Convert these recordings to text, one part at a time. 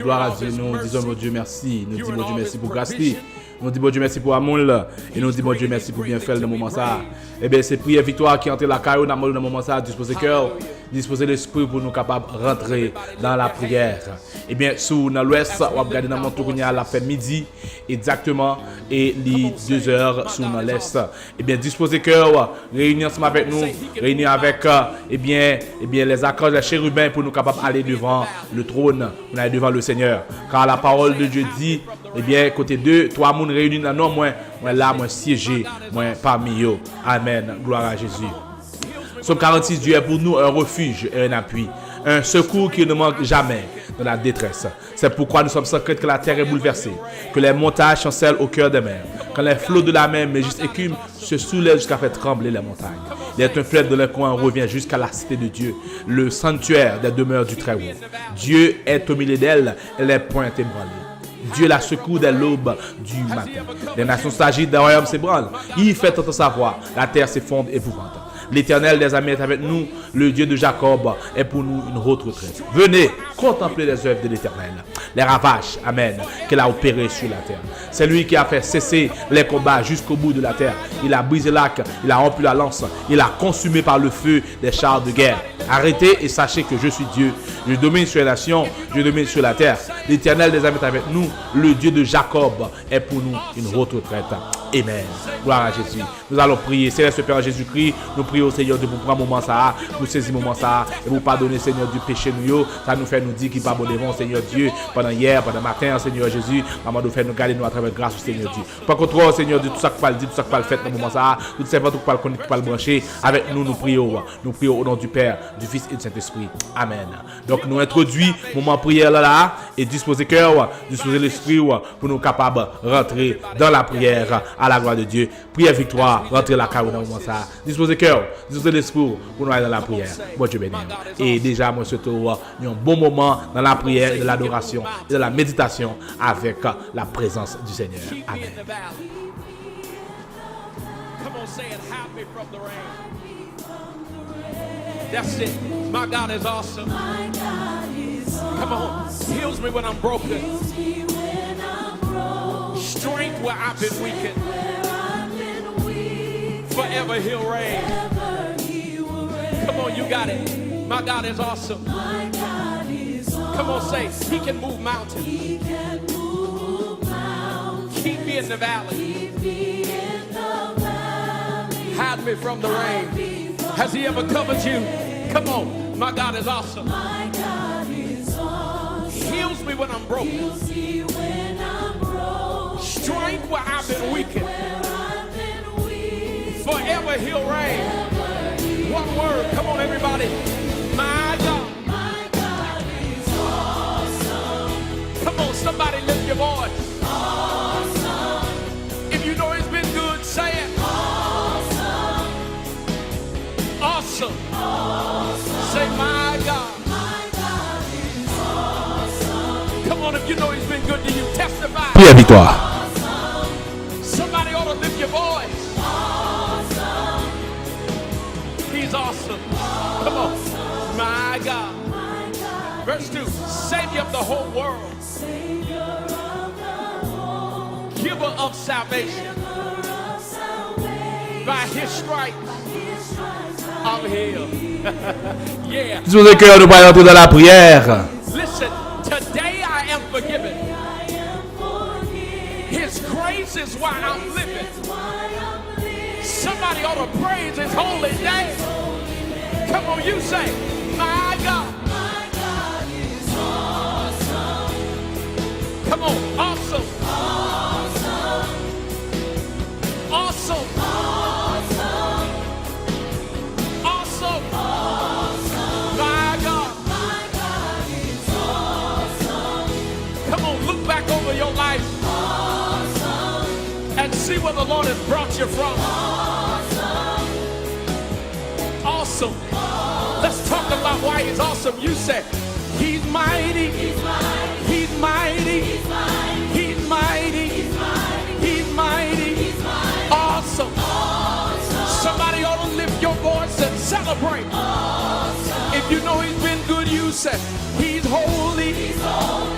Gloire à Dieu, nous disons mon Dieu merci. Nous disons mon Dieu merci pour grâce. Nous disons mon Dieu merci pour amour. Et nous disons mon Dieu merci pour bien faire dans le moment ça. Eh bien, c'est prière victoire qui entre la caillou dans le moment ça. Disposer cœur, disposer l'esprit pour nous capables de rentrer dans la prière. Eh bien, sous dans l'ouest, on va regarder dans mon tour à la fin midi, exactement, et les 2 heures sous dans l'est. Eh bien, disposer cœur, réunir ensemble avec nous, réunir avec, eh bien, les accords, les chérubins pour nous capables d'aller devant le trône, pour aller devant le Seigneur. Car la parole de Dieu dit, eh bien, côté 2, 3 moun réunis dans nous, moi là, moi siégé, moi parmi eux. Amen. Gloire à Jésus. Somme 46, Dieu est pour nous un refuge et un appui, un secours qui ne manque jamais dans la détresse. C'est pourquoi nous sommes sans crainte que la terre est bouleversée, que les montagnes chancellent au cœur des mers, quand les flots de la mer, mais juste écume, se soulèvent jusqu'à faire trembler les montagnes. Il est un fleuve de l'incoin, revient jusqu'à la cité de Dieu, le sanctuaire des demeures du Très-Haut. Dieu est au milieu d'elle, elle est point ébranlée. Dieu la secoue dès l'aube du matin. Les nations s'agitent, des royaumes s'ébranlent. Il fait entendre sa voix, la terre s'effondre épouvante. L'Éternel des armées est avec nous, le Dieu de Jacob est pour nous une haute retraite. Venez contempler les œuvres de l'Éternel, les ravages, amen, qu'il a opérés sur la terre. C'est lui qui a fait cesser les combats jusqu'au bout de la terre. Il a brisé l'arc, il a rompu la lance, il a consumé par le feu des chars de guerre. Arrêtez et sachez que je suis Dieu. Je domine sur les nations, je domine sur la terre. L'Éternel des armées est avec nous, le Dieu de Jacob est pour nous une haute retraite. Amen. Gloire à Jésus. Nous allons prier. Céleste Père Jésus-Christ, nous prions au Seigneur de vous prendre un moment ça, pour saisir moment ça, et vous pardonner, Seigneur, du péché nous. Ça nous fait nous dire qu'il pardonnons, Seigneur Dieu, pendant hier, pendant matin, Seigneur Jésus. Maman nous fait nous garder nous à travers grâce au Seigneur Dieu. Par contre, Seigneur, de tout ça que pas le dit, tout ça que pas le fait dans le moment ça, tout ça que pas le connaître, pas le brancher, avec nous, nous prions. Nous prions au nom du Père, du Fils et du Saint-Esprit. Amen. Donc, nous introduisons moment prière là, et disposer cœur, disposer l'esprit pour nous capables de rentrer dans la prière à la gloire de Dieu. Prière victoire, rentrer la carrière dans le moment ça. Disposez cœur, disposez l'esprit pour nous aller dans la prière. Bon Dieu béni. Et déjà, moi, surtout, un bon moment dans la prière, de l'adoration et de la méditation avec la présence du Seigneur. Amen. That's it. My God is awesome. Come on. Heals me when I'm broken. Strength where I've been weakened. Forever he'll reign. Come on, you got it. My God is awesome. Come on, say, he can move mountains. Keep me in the valley. Hide me from the rain. Has he ever covered you? Come on, my God is awesome. Heals me when I'm broken. Strength where I've been weakened. Forever he'll reign. One word, come on everybody. My God. Come on, somebody lift your voice. If you know he's been good, say it. Awesome. Say, my God. Come on, if you know he's been good to you, testify. Prière victoire. Somebody ought to lift your voice. He's awesome. Come on. My God. Verse 2. Savior of the whole world. Giver of salvation. By his stripes. I'm healed. Yeah. Disposez cœur, nous allons entrer dans la prière. Listen, today I am forgiven. His grace is why I'm living. Somebody ought to praise his holy name. Come on, you say, my God. Come on, awesome. Awesome. Awesome. My God. Come on, look back over your life and see where the Lord has brought you from. Awesome. Let's talk about why he's awesome. You say, he's mighty. He's mighty. He's mighty. He's mighty. He's mighty. Awesome. Somebody ought to lift your voice and celebrate. If you know he's been good, you say, he's holy. He's holy.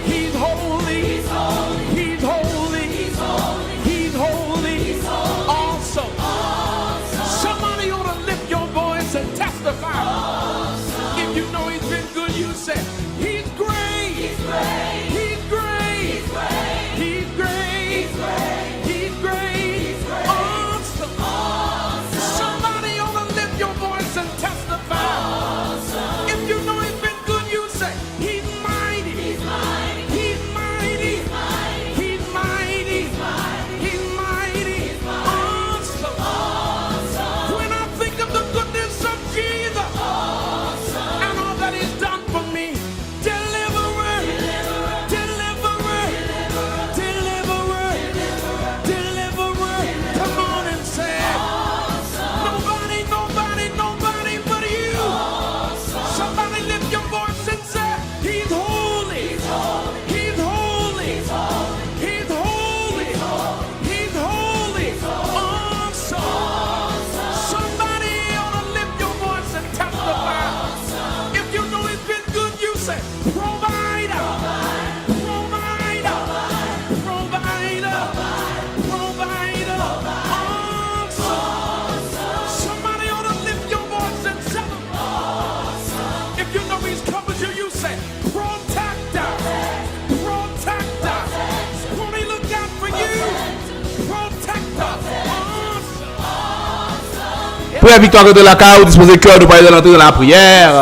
Première victoire contre la caille, disposez cœur, nous parler de l'entrée dans la prière.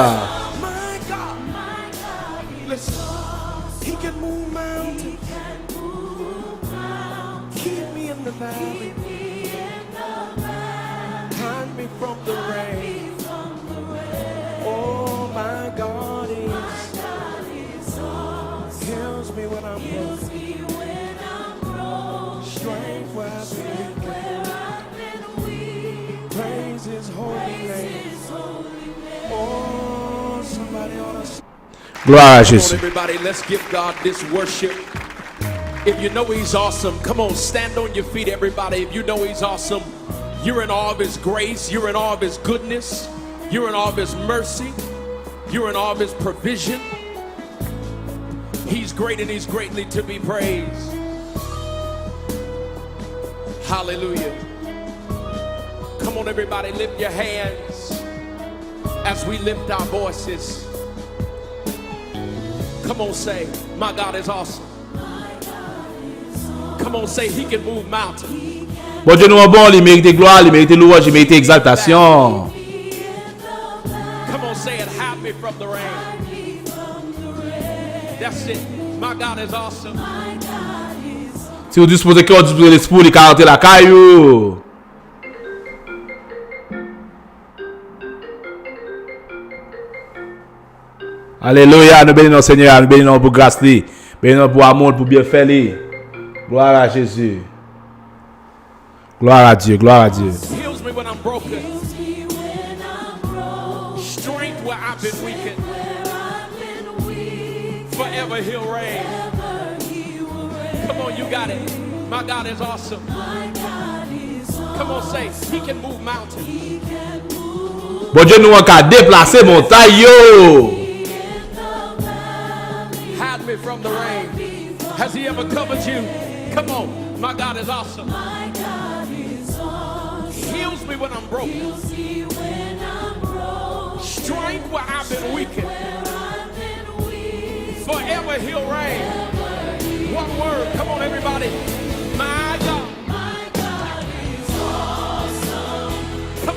My God. Listen, he can move mountains. Keep me in the valley. Hide me from the rain. Oh, my God heals me when I'm broken. Strength where I've been weak. Praise His holy name. Oh, somebody ought to. Gloire à Come on, Jésus. everybody, let's give God this worship. If you know He's awesome, come on, stand on your feet, everybody. If you know He's awesome, you're in awe of His grace, you're in awe of His goodness, you're in awe of His mercy, you're in awe of His provision. He's great and He's greatly to be praised. Hallelujah. Come on, everybody, lift your hands as we lift our voices. Come on, say, my God is awesome. Come on, say, He can move mountains. Bon Dieu nous est bon, il mérite gloire, il mérite louange, il mérite exaltation. Come on, say it, hide me from the rain. That's it. My God is awesome. Si vous disposez cœur, disposez l'esprit, les quarantaine la caillou. Alléluia, nous bénissons Seigneur, nous bénissons pour grâce, bénissons pour amour, pour bien faire. Gloire à Jésus. Gloire à Dieu, gloire à Dieu. Heals me when I'm broken. Strength where I've been weakened. Forever He'll reign. Come on, you got it. My God is awesome. Come on, say, He can move mountains. Bon Dieu nous a déplacé montagne yo. Hide me from the rain. Has He ever covered you? Come on, my God is awesome. Heals me when I'm broken. Strength where I've been weakened. Forever He'll reign. One word, come on, everybody. My God.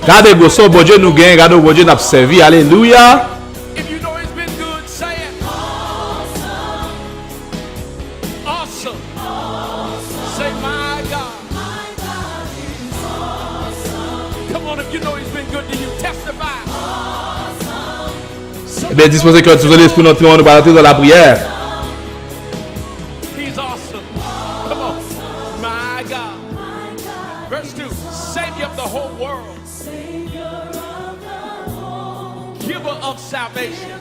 Regardez bon bon Dieu nous gagne, regardez bon Dieu nous a servi. Alléluia. If you know He's been good, say it. Awesome. Say, my God. Come on, if you know He's been good to you, testify. Eh bien, disposez cœur, disposez l'esprit, notre monde, nous allons entrer dans la prière. He's awesome. Come on. My God. Verse 2. Savior of the whole world. Giver of salvation.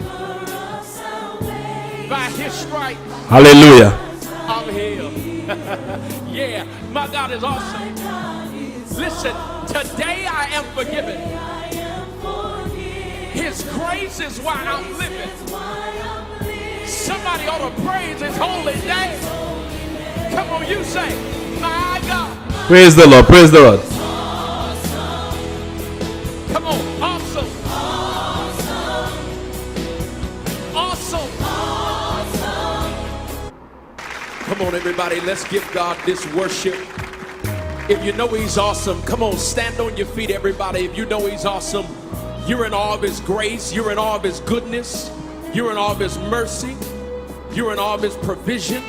By His stripes, Alléluia. I'm healed. Yeah, my God is awesome. Listen, today I am forgiven. His grace is why I'm living. Somebody ought to praise His holy name. Come on, you say, my God. Praise the Lord, praise the Lord. Come on, awesome. Awesome. Come on, everybody, let's give God this worship. If you know He's awesome, come on, stand on your feet, everybody. If you know He's awesome, you're in awe of His grace, you're in awe of His goodness, you're in awe of His mercy, you're in awe of His provision.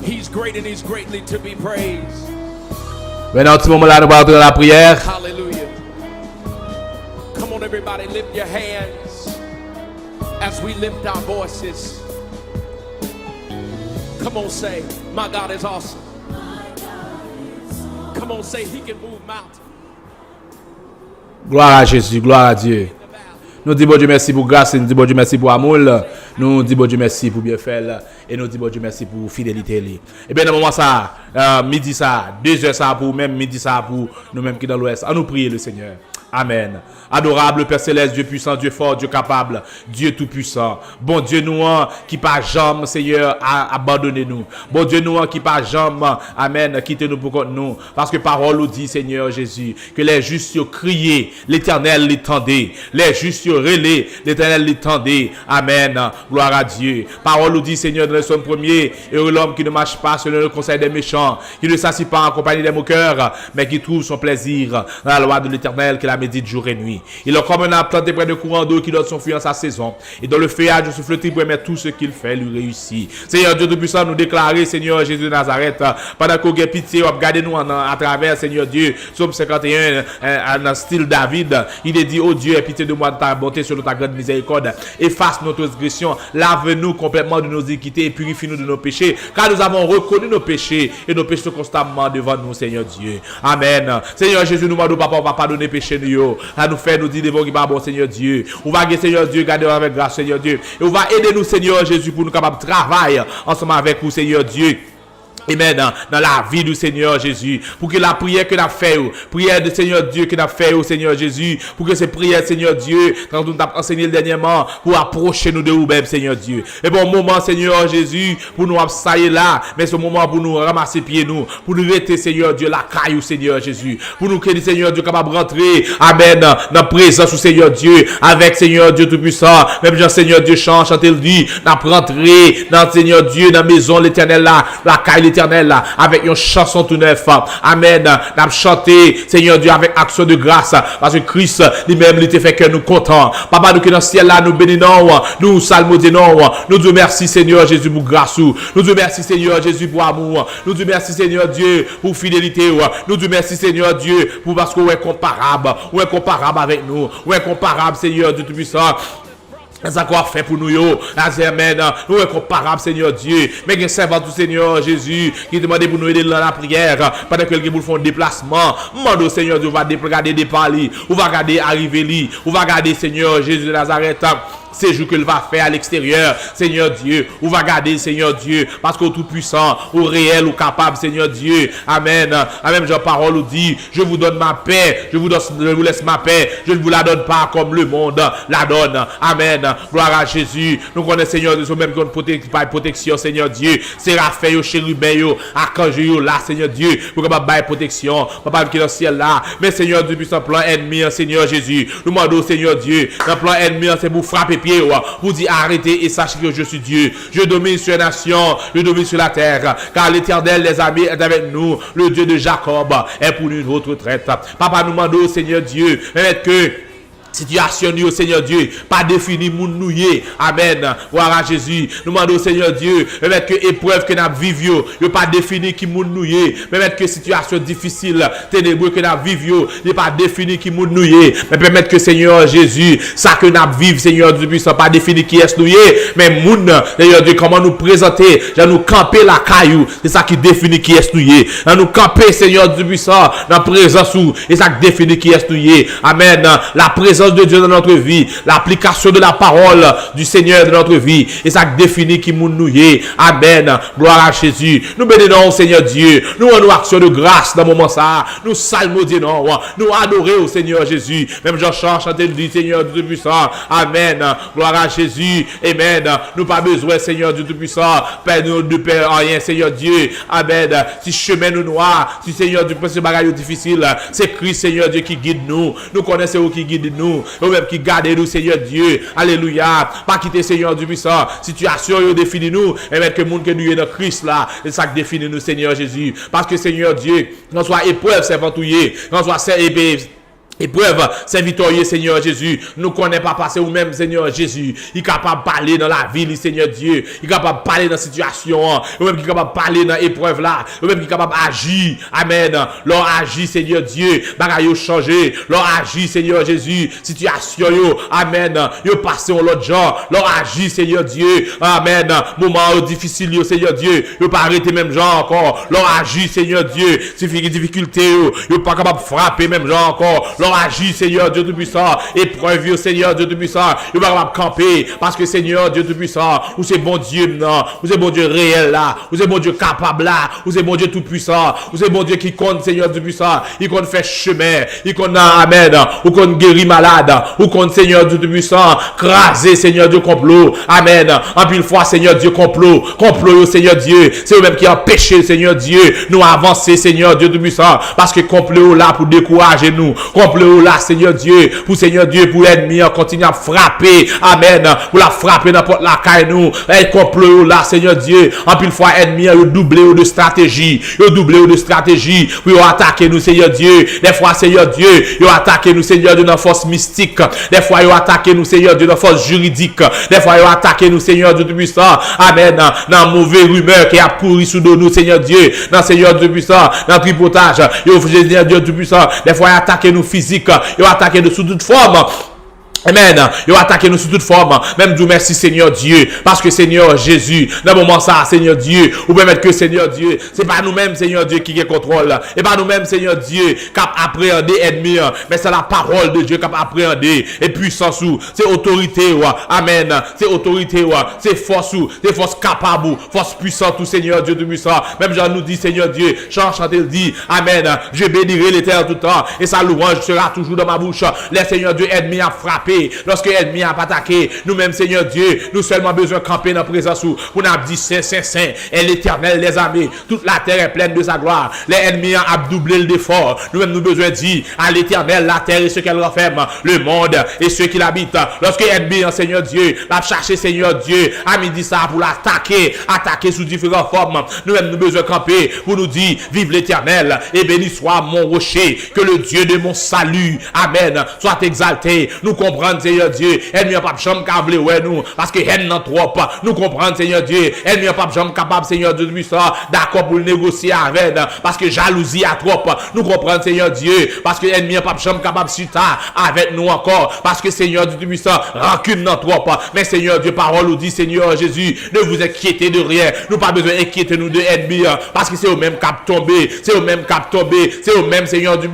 He's great and He's greatly to be praised. Maintenant, ce moment-là, nous allons entrer dans la prière. Hallelujah. Come on, everybody, lift your hands as we lift our voices. Come on, say, my God is awesome. Come on, say, He can move mountains. Gloire à Jésus, gloire à Dieu. Nous disons bon Dieu merci pour grâce, nous disons bon Dieu merci pour amour, nous disons bon Dieu merci pour bien faire et nous disons bon Dieu merci pour fidélité. Et bien dans le moment ça, midi ça, 2 heures ça pour même midi ça pour nous-mêmes qui dans l'ouest. À nous prier le Seigneur. Amen. Adorable Père Céleste, Dieu puissant, Dieu fort, Dieu capable, Dieu tout-puissant. Bon Dieu nous, qui pas jamais, Seigneur, abandonné nous. Bon Dieu nous, qui pas jamais, amen, quittez nous pour contre nous. Parce que parole nous dit, Seigneur Jésus, que les justes criaient, l'Éternel les tendait. Les justes relaient, l'Éternel les tendait. Amen. Gloire à Dieu. Parole nous dit, Seigneur, dans le psaume 1er, heureux l'homme qui ne marche pas selon le conseil des méchants, qui ne s'assit pas en compagnie des moqueurs, mais qui trouve son plaisir dans la loi de l'Éternel, qui la médite jour et nuit. Il est comme un arbre planté près de courant d'eau qui donne son fruit en sa saison. Et dans le feuillage de souffle triple, mais tout ce qu'il fait lui réussit. Seigneur Dieu Tout-Puissant, nous déclarer, Seigneur Jésus de Nazareth, pendant qu'on a pitié, on regarde nous à travers, Seigneur Dieu, Psaume 51, en style David. Il est dit, oh Dieu, aie pitié de moi de ta bonté sur ta grande miséricorde. Efface nos transgressions, lave-nous complètement de nos iniquités et purifie-nous de nos péchés. Car nous avons reconnu nos péchés et nos péchés sont constamment devant nous, Seigneur Dieu. Amen. Seigneur Jésus, nous demandons, papa, on va pardonner péché nous. À nous faire, nous dire devant qui va bon, Seigneur Dieu. On va guérir, Seigneur Dieu, garder avec grâce, Seigneur Dieu. Et on va aider nous, Seigneur Jésus, pour nous capables de travailler ensemble avec vous, Seigneur Dieu. Amen. Dans la vie du Seigneur Jésus. Pour que la prière que nous avons fait, prière du Seigneur Dieu que nous avons fait au Seigneur Jésus, pour que ces prières, Seigneur Dieu, quand nous avons enseigné le dernièrement, pour approcher nous de vous-même, Seigneur Dieu. Et bon moment, Seigneur Jésus, pour nous absailler là, mais ce moment pour nous ramasser pieds nous, pour nous rester, Seigneur Dieu, la caille au Seigneur Jésus. Pour nous créer, Seigneur Dieu, capable de rentrer, amen, dans la présence du Seigneur Dieu, avec Seigneur Dieu Tout-Puissant. Même Jean, Seigneur Dieu, chanter le dit, nous rentrer dans Seigneur Dieu, dans la maison l'éternel là, la caille là, avec une chanson tout neuf. Amen. Nous chanter, Seigneur Dieu, avec action de grâce. Parce que Christ, lui-même, il te fait que nous contents. Papa, nous qui dans le ciel là, nous bénissons, nous salmodions. Nous disons merci, Seigneur Jésus, pour grâce. Nous disons merci, Seigneur Jésus, pour amour. Nous disons merci, Seigneur Dieu, pour fidélité. Nous disons merci, Seigneur Dieu, pour parce qu'on est comparable. On est comparable avec nous. On est comparable, Seigneur Dieu Tout-Puissant. Ça quoi fait pour nous yo, amen. Nous est comparable, Seigneur Dieu. Mais que servant du Seigneur Jésus qui demande pour nous aider dans la prière pendant que quelqu'un font déplacement. Demande au Seigneur Dieu, on va regarder des parler, on va regarder arriver li, on va regarder Seigneur Jésus de Nazareth. Ces jours qu'il va faire à l'extérieur, Seigneur Dieu, on va garder, Seigneur Dieu, parce qu'au tout-puissant, au réel, au capable, Seigneur Dieu, amen. Amen, Jean parole nous dit, je vous donne ma paix, je vous laisse ma paix, je ne vous la donne pas comme le monde la donne, amen. Gloire à Jésus, nous connaissons, Seigneur Dieu, même qu'on pas protection, Seigneur Dieu, Séraphin, chérubin, archange, là, Seigneur Dieu, pour que ma protection, papa qui est dans le ciel là, mais Seigneur Dieu, puissant plan ennemi, Seigneur Jésus, nous demandons, Seigneur Dieu, le plan ennemi, c'est pour frapper vous dit arrêtez et sachez que je suis Dieu. Je domine sur les nations, je domine sur la terre. Car l'Éternel, les amis, est avec nous. Le Dieu de Jacob est pour nous notre retraite. Papa nous demande au Seigneur Dieu, que situation au Seigneur Dieu, pas défini moun nouye. Amen. Voilà Jésus. Nous demandons au Seigneur Dieu, que épreuve que nous vivons, yo pas défini qui moun nouye. Permettre que situation difficile, ténébreux que nous vivons, n'est pas défini qui moun nouye. Mais permettre que Seigneur Jésus, ça que nous vivons, Seigneur Dieu puissant, pas défini qui est nouye. Mais moun, Seigneur Dieu, comment nous présenter, nous camper la caillou, c'est ça qui définit qui est nouye. Nous camper, Seigneur Dieu puissant, dans la présence où, et ça qui définit qui est nouye. Amen. La présence de Dieu dans notre vie, l'application de la parole du Seigneur dans notre vie, et ça définit qui nous nouye. Amen. Gloire à Jésus. Nous bénissons Seigneur Dieu. Nous avons une action de grâce dans le moment ça. Nous salmodions, nous adorons au Seigneur Jésus. Même Jean-Charles chantait le Seigneur Dieu Tout-Puissant. Amen. Gloire à Jésus. Amen. Nous pas besoin Seigneur Dieu Tout-Puissant. Père nous de père rien Seigneur Dieu. Amen. Si chemin nous noir, si Seigneur Dieu pense bagaille difficile, c'est Christ Seigneur Dieu qui guide nous. Nous connaissons qui guide nous. Nous-mêmes qui gardons nous, Seigneur Dieu. Alléluia. Pas quitter, Seigneur Dieu puissant. Situation, il définit nous. Et mettre que le monde que nous est dans Christ là. C'est ça qui définit nous, Seigneur Jésus. Parce que, Seigneur Dieu, quand soit épreuve, c'est ventouillé. Quand soit épreuve, c'est victorieux, Seigneur Jésus. Nous connaissons pas passer ou même, Seigneur Jésus. Il est capable de parler dans la vie, Seigneur Dieu. Il est capable de parler dans la situation. Ou même qui est capable de parler dans l'épreuve là. Ou même qui est capable d'agir. Amen. L'on agit, Seigneur Dieu. Bagaille changé. L'on agit, Seigneur Jésus. Situation, yo. Amen. Yo passé en l'autre genre. L'on agit, Seigneur Dieu. Amen. Moment difficile, yo, Seigneur Dieu. Yo pas arrêter même genre encore. L'on agit, Seigneur Dieu. Si difficulté, yo pas capable de frapper même genre encore. L'on agit, Seigneur Dieu Tout-Puissant. Épreuve, Seigneur Dieu Tout-Puissant. Il va pas camper. Parce que Seigneur Dieu Tout-Puissant, où c'est bon Dieu, non. Où c'est bon Dieu réel là. Où c'est bon Dieu capable là. Où c'est bon Dieu Tout-Puissant. Où c'est bon Dieu qui compte, Seigneur Tout-Puissant. Il compte faire chemin. Il compte, amen. Ou compte guérir malade. Ou compte, Seigneur Dieu Tout-Puissant. Craser, Seigneur Dieu, complot. Amen. En pile fois, Seigneur Dieu, complot, Seigneur Dieu, c'est eux-mêmes qui empêchent, Seigneur Dieu, nous avancer, Seigneur Dieu Tout-Puissant, parce que complot là pour décourager nous, complot là, Seigneur Dieu, pour l'ennemi, continue à frapper, amen, pour la frapper n'importe la caille nous, et complot là, Seigneur Dieu, en pile fois ennemi, ils doublé de stratégie, pour attaquer nous, Seigneur Dieu, des fois, Seigneur Dieu, ils attaqué nous, Seigneur Dieu, dans force mystique, des fois, ils attaqué nous, Seigneur Dieu, dans force juridique, des fois, ils attaqué nous, Seigneur Dieu Tout-Puissant, amen, dans mauvais rumeur qui a couru sous nous, Seigneur Dieu, dans Seigneur Dieu Puissant, dans tripotage, Seigneur Dieu Tout-Puissant, des fois, ils attaquent nous physique, ils attaquent nous sous toute forme. Amen. Ils ont attaqué nous sous toute forme. Même Dieu merci Seigneur Dieu. Parce que Seigneur Jésus, dans le moment ça, Seigneur Dieu, ou permettre que Seigneur Dieu, c'est pas nous-mêmes Seigneur Dieu qui contrôle. Et pas nous-mêmes Seigneur Dieu qui appréhender ennemi. Mais c'est la parole de Dieu qui appréhender. Et puissance ou, c'est autorité. Amen. C'est autorité. C'est force ou, c'est force capable ou, force puissante ou Seigneur Dieu de puissant. Même Jean nous dit Seigneur Dieu, Jean chanté le dit, Amen. Je bénirai l'Éternel tout le temps. Et sa louange sera toujours dans ma bouche. Les Seigneur Dieu ennemi a frappé. Lorsque l'ennemi a attaqué, nous-mêmes, Seigneur Dieu, nous seulement besoin de camper dans la présence où on a dit Saint, Saint, Saint, et l'Éternel les armées. Toute la terre est pleine de sa gloire. Les ennemis ont doublé le défort. Nous-mêmes, nous besoin de dire à l'Éternel, la terre et ce qu'elle renferme, le monde et ceux qui l'habitent. Lorsque l'ennemi, Seigneur Dieu, va chercher, Seigneur Dieu, à midi ça pour l'attaquer, attaquer sous différentes formes. Nous-mêmes, nous besoin de camper pour nous dire, vive l'Éternel et béni soit mon rocher, que le Dieu de mon salut, Amen, soit exalté. Nous comprenons, Seigneur Dieu, elle n'y a pas de chambre câblée, ouais, nous, parce que elle n'en trop pas. Nous comprenons, Seigneur Dieu, elle n'y a pas de chambre capable, Seigneur Dieu, d'accord pour le négocier avec, parce que jalousie a trop. Nous comprenons, Seigneur Dieu, parce que elle n'y a pas de chambre capable, si tard, avec nous encore, parce que Seigneur Dieu, rancune n'en trop pas. Mais Seigneur Dieu, parole nous dit, Seigneur Jésus, ne vous inquiétez de rien. Nous pas besoin d'inquiéter nous de ennemis, parce que c'est au même cap tombé, c'est au même cap tombé, c'est au même Seigneur Dieu,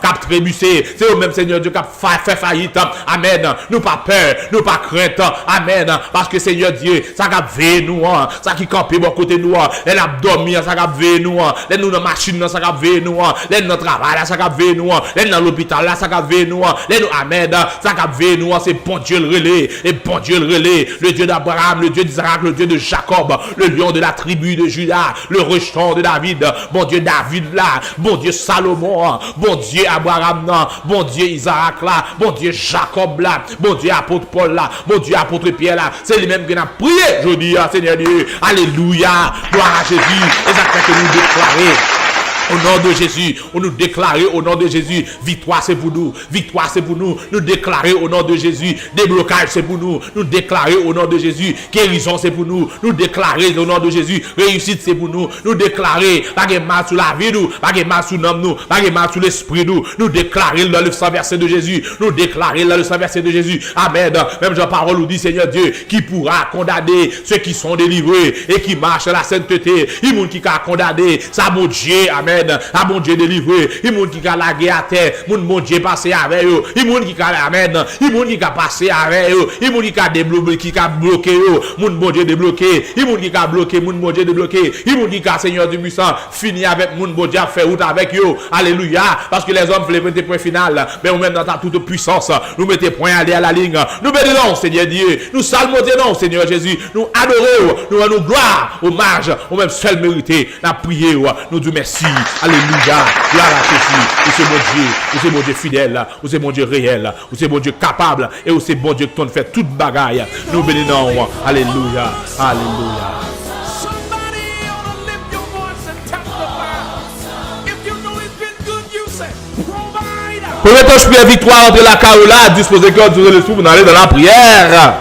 cap trébussé, c'est au même Seigneur Dieu, cap fait faillite. Amen. Nous pas peur, nous pas crainte. Amen. Parce que Seigneur Dieu, ça va veiller nous, ça qui campe bon côté nous, elle a dormi, ça va veiller nous, les nous dans machine, ça va veiller nous, les dans travail, ça va veiller nous, les dans l'hôpital, ça va veiller nous, les nous, amen, ça va veiller nous, c'est bon Dieu le relais, et bon Dieu le relais, le Dieu d'Abraham, le Dieu d'Isaac, le Dieu de Jacob, le lion de la tribu de Juda, le rejeton de David, bon Dieu David là, bon Dieu Salomon, bon Dieu Abraham là, bon Dieu Isaac là, bon Dieu Jacob là, bon Dieu apôtre Paul là, bon Dieu apôtre Pierre là, c'est lui-même qui a prié, je dis, Seigneur Dieu, alléluia, gloire à Jésus, et ça fait que nous déclarer. Au nom de Jésus, on nous déclarer au nom de Jésus, victoire c'est pour nous, victoire c'est pour nous, nous déclarer au nom de Jésus, déblocage c'est pour nous, nous déclarer au nom de Jésus, guérison c'est pour nous, nous déclarer au nom de Jésus, réussite c'est pour nous, nous déclarer, pas de mal sur la vie nous, pas de mal sur l'homme nous, pas de mal sur l'esprit nous déclarer dans le sang versé de Jésus, nous déclarer dans le sang versé de Jésus, amen, même Jean parole nous dit Seigneur Dieu, qui pourra condamner ceux qui sont délivrés et qui marchent à la sainteté, il monde qui a condamné, ça mon Dieu, amen. À mon Dieu délivré, il monde qui a lagué à terre, mon Dieu passé avec eux, il monde qui a amen, il monde qui a passé avec eux, il monde qui a débloqué, qui a bloqué eux, mon Dieu débloqué, il monde qui a bloqué, mon Dieu débloqué, il monde qui a Seigneur du puissant fini avec mon Dieu fait route avec eux, alléluia, parce que les hommes voulaient mettre point final, mais nous même dans ta toute puissance, nous mettez point aller à la ligne, nous bénissons Seigneur Dieu, nous salmodions Seigneur Jésus, nous adorons, nous rendons gloire, hommage, au même seul mérité, la prière, nous disons merci. Alléluia, gloire à Jésus, où c'est mon Dieu fidèle, où c'est mon Dieu réel, où c'est mon Dieu capable, et où c'est bon Dieu qui t'en fait toute bagaille. Nous bénissons, alléluia, alléluia. Premier temps, je prie victoire entre la Carola, disposez cœur de l'esprit pour aller dans la prière.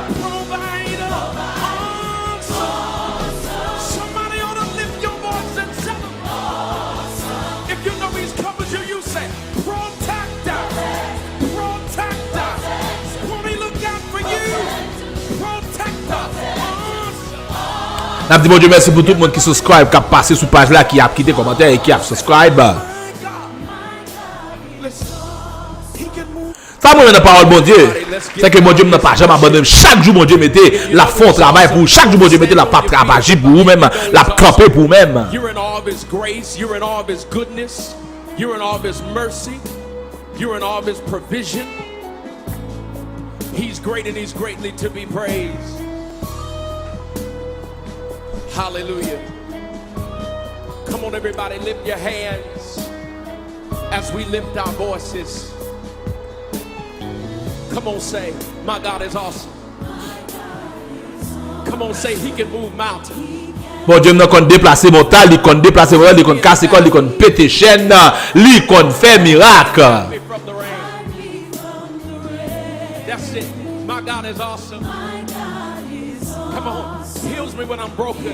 N'a dit bon Dieu merci pour tout le monde qui subscribe, qui a passé sur page là, qui a quitté commentaire et qui a subscribe. Ça, moi, dans la parole, bon Dieu, c'est que mon Dieu n'a pas jamais abandonné. Chaque jour, mon Dieu mettait la fond travail pour vous. Chaque jour, mon Dieu mettait la pas travailler pour vous-même, la camper pour vous-même. You're in all of His grace. You're in all of His goodness. You're in all of His mercy. You're in all of His provision. He's great and He's greatly to be praised. Hallelujah. Come on, everybody, lift your hands as we lift our voices. Come on, say, my God is awesome. Come on, say, He can move mountains. Bon Dieu n'a qu'on déplacer montagne, il qu'on déplacer montagne, il qu'on casser il qu'on péter chaîne, il qu'on fait miracle. From the rain. That's it. My God is awesome. Come on, heals me when I'm broken.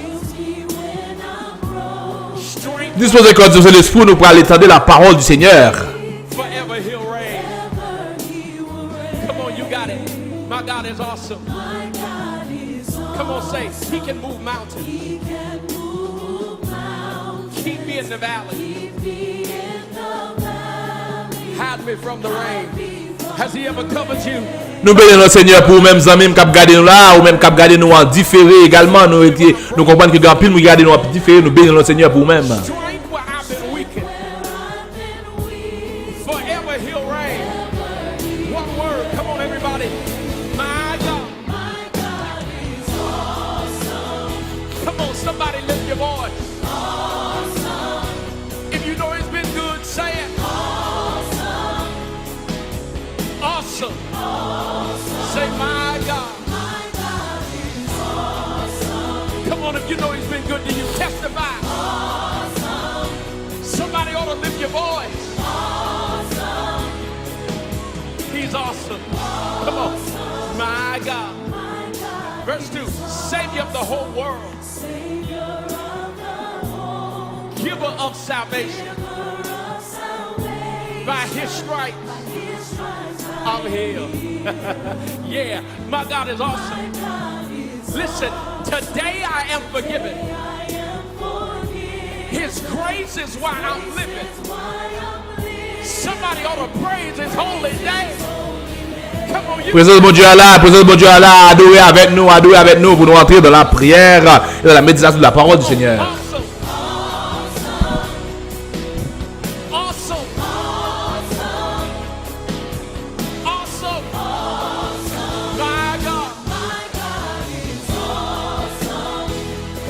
Strength Disposez que Dieu l'esprit nous pour aller tendre la parole du Seigneur. forever He'll reign. Come on, you got it. My God is awesome. Come on, say, He can move mountains. Keep me in the valley. Hide me from the rain. Has He ever covered you? Nous bénissons notre Seigneur pour même amis qui garder nous là ou même qui garder nous en différé également nous comprenons que grand pile nous garder nous en différé nous bénissons notre Seigneur pour même. Strength where I've been weakened. Forever He'll reign. One word. Come on, everybody. My God. Come on, somebody lift your voice. If you know He's been good, say it. Awesome. Say, my God. Come on, if you know He's been good to you, testify. Somebody ought to lift your voice. He's awesome. Come on. My God. Verse 2. Savior of the whole world. Giver of salvation. By His stripes I'm healed. Yeah, my God is awesome. Listen, today I am forgiven. His grace is why I'm living. Somebody ought to praise His holy name. Come on, you. Présence de Dieu à là, adorez avec nous pour nous entrer dans la prière et dans la méditation de la parole du Seigneur. Awesome. Awesome. Awesome. My God.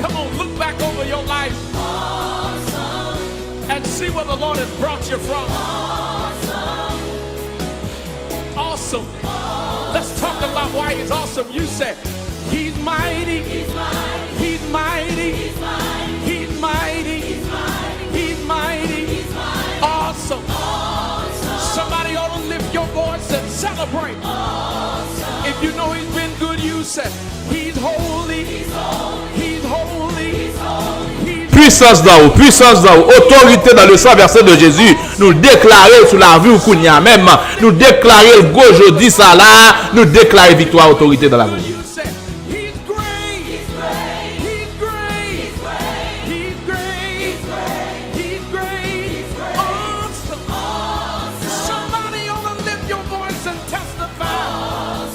Come on, look back over your life and see where the Lord has brought you from. Awesome. Let's talk about why He's awesome. You said, He's mighty. He's mighty. He's mighty. He's mighty. He's mighty. Awesome. Somebody ought to lift your voice and celebrate. If you know He's been good, you say, He's holy. He's holy. Puissance dans vous, autorité dans le sang versé de Jésus, nous déclarer sur la vie ou qu'on y a même, nous déclarer le gros jeudi ça là, nous déclarer victoire, autorité dans la vie. You say, He's great. He's great. He's great. He's great. He's great. Awesome. Somebody ought to lift your voice and testify.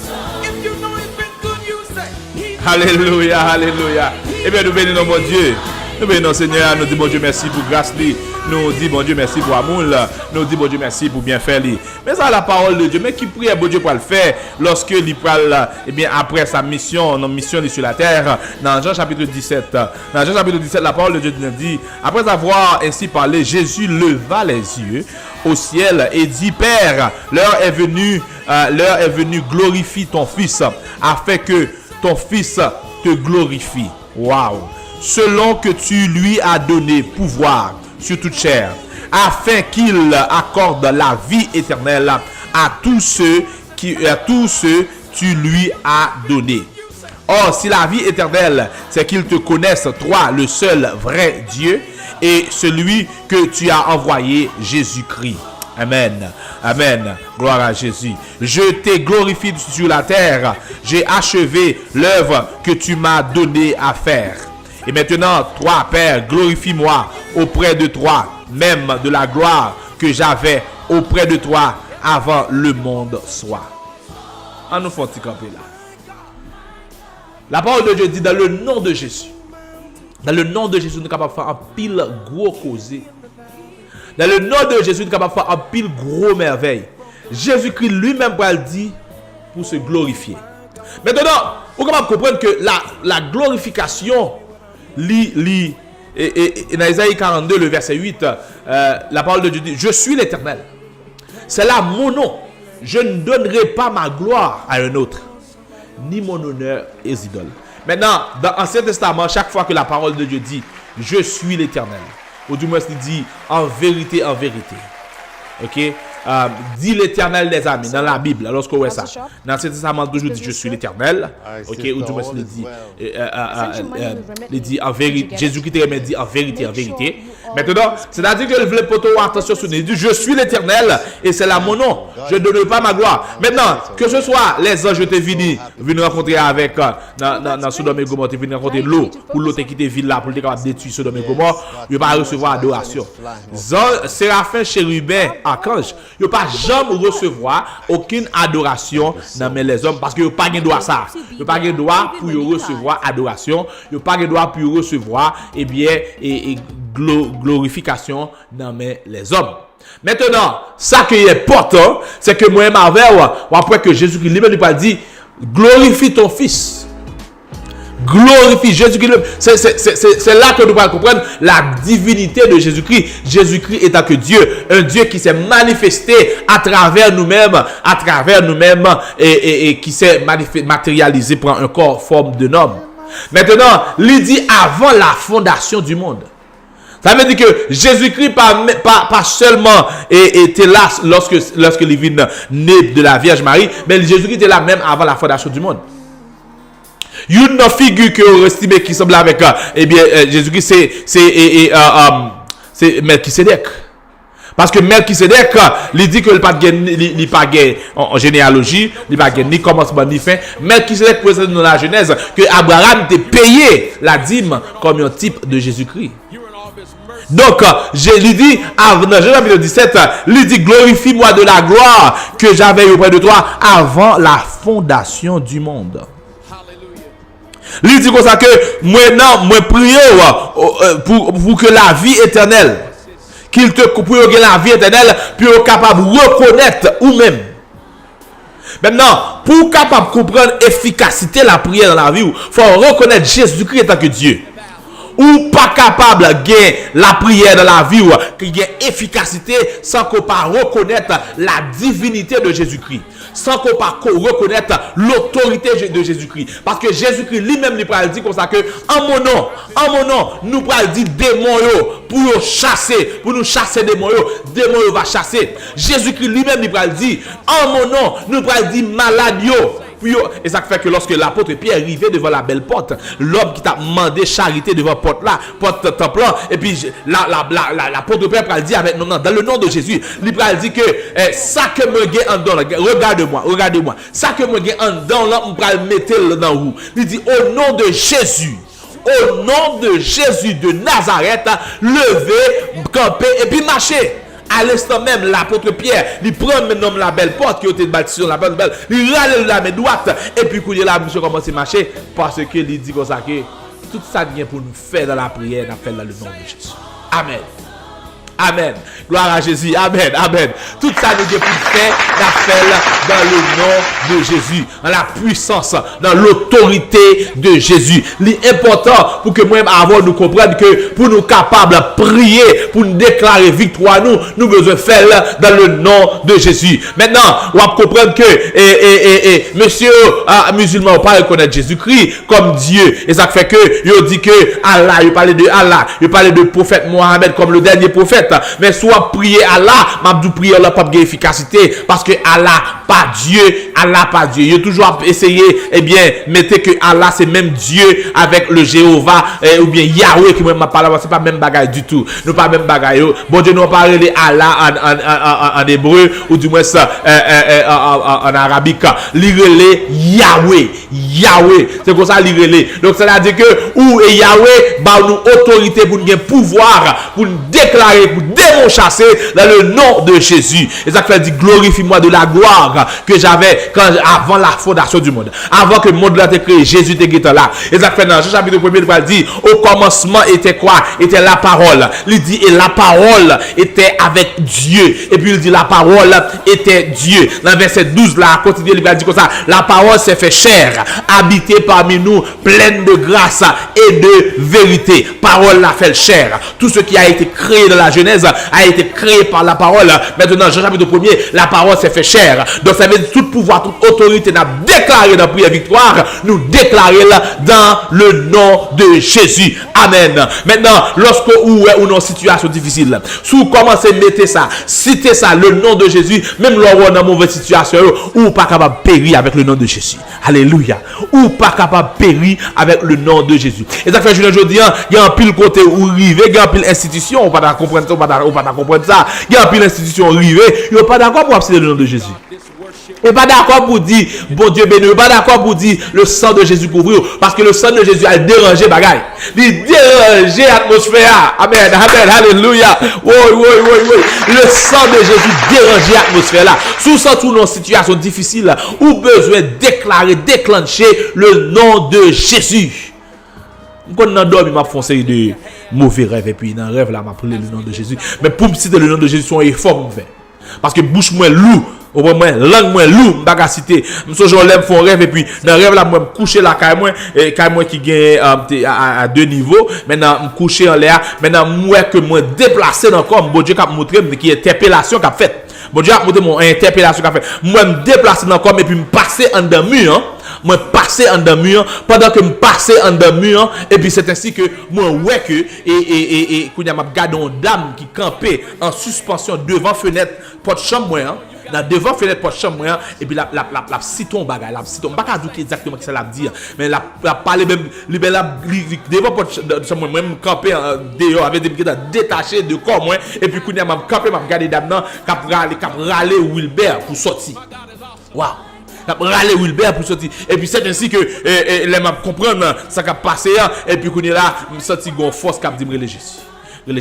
If you know He's been good, you say, He's Alléluia, alléluia. Eh bien, nous bénissons mon Dieu. Nous bénissons Seigneur, nous disons bon Dieu merci pour grâce li. Nous disons bon Dieu merci pour amour là. Nous disons bon Dieu merci pour bien faire li. Mais ça la parole de Dieu, mais qui prie bon Dieu pour le faire lorsque il parle eh bien après sa mission, notre mission sur la terre dans Jean chapitre 17. Dans Jean chapitre 17, la parole de Dieu nous dit après avoir ainsi parlé, Jésus leva les yeux au ciel et dit Père, l'heure est venue, glorifie ton fils afin que ton fils te glorifie. Waouh! Selon que tu lui as donné pouvoir sur toute chair, afin qu'il accorde la vie éternelle à tous ceux tu lui as donné. Or, si la vie éternelle, c'est qu'ils te connaissent, toi, le seul vrai Dieu, et celui que tu as envoyé, Jésus-Christ. Amen. Amen. Gloire à Jésus. Je t'ai glorifié sur la terre. J'ai achevé l'œuvre que tu m'as donné à faire. Et maintenant, toi, Père, glorifie-moi auprès de toi, même de la gloire que j'avais auprès de toi avant le monde soit. On nous faut camper là. La parole de Dieu dit dans le nom de Jésus. Dans le nom de Jésus, nous sommes capables de faire un pile gros causé. Dans le nom de Jésus, nous sommes capables de faire un pile gros merveille. Jésus-Christ lui-même va le dire pour se glorifier. Maintenant, vous pouvez comprendre que la glorification, dans Isaïe 42, le verset 8, la parole de Dieu dit, je suis l'Éternel. C'est là mon nom. Je ne donnerai pas ma gloire à un autre, ni mon honneur aux idoles. Maintenant, dans l'Ancien Testament, chaque fois que la parole de Dieu dit, je suis l'Éternel, ou du moins il dit, en vérité, ok? Dit l'Éternel des armées dans la Bible, lorsqu'on voit ça. Dans l'Ancien Testament, toujours dit je suis l'Éternel. Ok, ou du moins il dit en vérité. Jésus-Christ dit en vérité. Maintenant, c'est-à-dire que le poteau attention sur lui. Il dit je suis l'Éternel et c'est là mon nom. Je ne donne pas ma gloire. Maintenant, que ce soit les anges te venus rencontrer avec dans Sodome et Gomorrhe, venus rencontrer l'eau pour l'eau te quitter ville là pour te capable détruire Sodome et Gomorrhe, il ne va pas recevoir adoration. Séraphin, chérubin, archange, il ne va pas jamais recevoir aucune adoration dans les hommes parce qu'il n'y a pas de droit ça. Il n'y a pas de droit pour recevoir adoration. Il n'y a pas de droit pour recevoir glorification dans les hommes. Maintenant, ça qui est important, c'est que moi, après que Jésus-Christ lui-même a dit, glorifie ton Fils. Glorifie Jésus-Christ. C'est là que nous allons comprendre la divinité de Jésus-Christ. Jésus-Christ étant que Dieu, un Dieu qui s'est manifesté à travers nous-mêmes, et qui s'est matérialisé pour un corps forme d'un homme. Maintenant, il dit avant la fondation du monde. Ça veut dire que Jésus-Christ pas seulement était là lorsque il vient né de la Vierge Marie, mais Jésus-Christ était là même avant la fondation du monde. Une figure que vous estimez qui semble avec Jésus-Christ, c'est Melchisedec. Parce que Melchisedec, il dit que il n'est pas en généalogie, il n'est pas ni commencement ni fin. Melchisedec présente dans la Genèse que Abraham était payé la dîme comme un type de Jésus-Christ. Donc, je lui dis, dans Genèse 17, il dit, glorifie-moi de la gloire que j'avais auprès de toi avant la fondation du monde. Il dit comme ça que moi prie pour que la vie éternelle, qu'il te coupe la vie éternelle, puis être capable de reconnaître ou même. Maintenant, pour capable de comprendre l'efficacité de la prière dans la vie, il faut reconnaître Jésus-Christ en tant que Dieu. Ou pas capable de gagner la prière dans la vie, qui gagne efficacité sans qu'on pas reconnaître la divinité de Jésus-Christ. Sans qu'on pas reconnaître l'autorité de Jésus-Christ. Parce que Jésus-Christ lui-même il va dire comme ça que en mon nom, nous va dire démons pour nous chasser démons va chasser. Jésus-Christ lui-même il va dire en mon nom, nous va dire malade et ça fait que lorsque l'apôtre Pierre arrivait devant la belle porte, l'homme qui t'a demandé charité devant la porte là, porte temple, et puis l'apôtre Pierre va dire avec nous dans le nom de Jésus, il va dire que ça que me gagne en dedans, regardez-moi, ça que me gagne en dedans là, on va le mettre dans vous. Il dit au nom de Jésus de Nazareth, levez, campez et puis marchez. À l'instant même, l'apôtre Pierre, il prend maintenant la belle porte qui a été bâtie sur la belle, il râle la main droite, et puis quand il a commencé à marcher, parce qu'il dit comme ça que tout ça vient pour nous faire dans la prière, on fait dans le nom de Jésus. Amen. Amen. Gloire à Jésus. Amen. Amen. Tout ça nous dit pour faire l'appel dans le nom de Jésus. Dans la puissance, dans l'autorité de Jésus. L'important pour que moi-même avant nous comprendre que pour nous capables de prier, pour nous déclarer victoire, nous besoin faire dans le nom de Jésus. Maintenant, on va comprendre que monsieur musulman, on pas reconnaître Jésus-Christ comme Dieu. Et ça fait que il dit que Allah, il parlait de Allah, il parlait de prophète Mohammed comme le dernier prophète. Mais soit prier Allah, m'a prier là pas de efficacité parce que Allah pas Dieu, il a toujours essayé mettez que Allah c'est même Dieu avec le Jéhovah ou bien Yahweh qui m'a parlé, c'est pas même bagaille du tout. Nous pas même bagaille. Bon Dieu nous parle de Allah en hébreu ou du moins en arabique. Lirez Yahweh. C'est comme ça lirez. Donc ça veut dire que ou Yahweh ba nous autorité pour nous pouvoir pour nous déclarer pour démon chasser dans le nom de Jésus. Et ça fait dit glorifie-moi de la gloire que j'avais avant la fondation du monde. Avant que le monde a été créé, Jésus était là. Et ça fait dans Jean chapitre 1er, il va dire au commencement était quoi? Était la parole. Il dit et la parole était avec Dieu. Et puis il dit la parole était Dieu. Dans verset 12 là, continue, il va dire comme ça, la parole s'est fait chair, habité parmi nous, pleine de grâce et de vérité. Parole l'a fait chair. Tout ce qui a été créé dans la Genèse a été créé par la parole. Maintenant, Jean chapitre 1er, la parole s'est fait chair. Donc ça veut dire tout pouvoir, toute autorité n'a déclaré dans la prière victoire, nous déclarer dans le nom de Jésus. Amen. Maintenant, lorsque ou dans une situation difficile, si vous commencez à mettre ça, citer ça, le nom de Jésus, même lorsque dans une mauvaise situation, ou pas capable de périr avec le nom de Jésus. Alléluia. Ou pas capable de périr avec le nom de Jésus. Et ça fait je dis, il y a un pile côté où rivé, il y a un pile institution, on pas comprendre ça, on pas comprendre ça. Il y a un pile institution rivé, il n'y a pas d'accord pour absiner le nom de Jésus. Et pas d'accord pour dire, bon Dieu béni, pas d'accord pour dire le sang de Jésus couvrir, parce que le sang de Jésus a dérangé bagaille. Il dérange l'atmosphère. Amen, amen, alléluia. Oui. Le sang de Jésus dérange l'atmosphère là. Sous ça, tout dans une situation difficile, ou besoin de déclarer, déclencher le nom de Jésus. Quand on dormi, m'a fait de mauvais rêves, et puis dans un rêve là, m'a pris le nom de Jésus. Mais pour me citer le nom de Jésus, son effort me fait. Parce que bouche moins loup. Au moins langue moins lourd m'baga citer m'so jour l'aime font rêve et puis dans rêve là moi me coucher là caille moi qui gagne à deux niveaux maintenant me coucher en l'air maintenant moi que moi déplacer dans corps bon Dieu qui a montré qui interpellation qu'a fait bon Dieu a montré mon interpellation qu'a fait moi me déplacer dans corps et puis me passer en dedans mur moi passer en dedans mur pendant que me passer en dedans mur et puis c'est ainsi que moi ouais que et kounya m'a gardé une dame qui campait en suspension devant fenêtre porte chambre moi dans devant fenêtre porte chambre et puis la citon bagay la citon pas dire exactement ce que ça l'a dire mais la parler même devant porte chambre même camper dehors avec des pieds détachés de corps moi et puis kounya m'a camper m'a regarder dame nan cap râler Wilbert pour sortir waouh râler Wilbert pour sortir et puis c'est ainsi que les m'a comprendre ça qui a passé et puis kounya là me senti gon force cap dire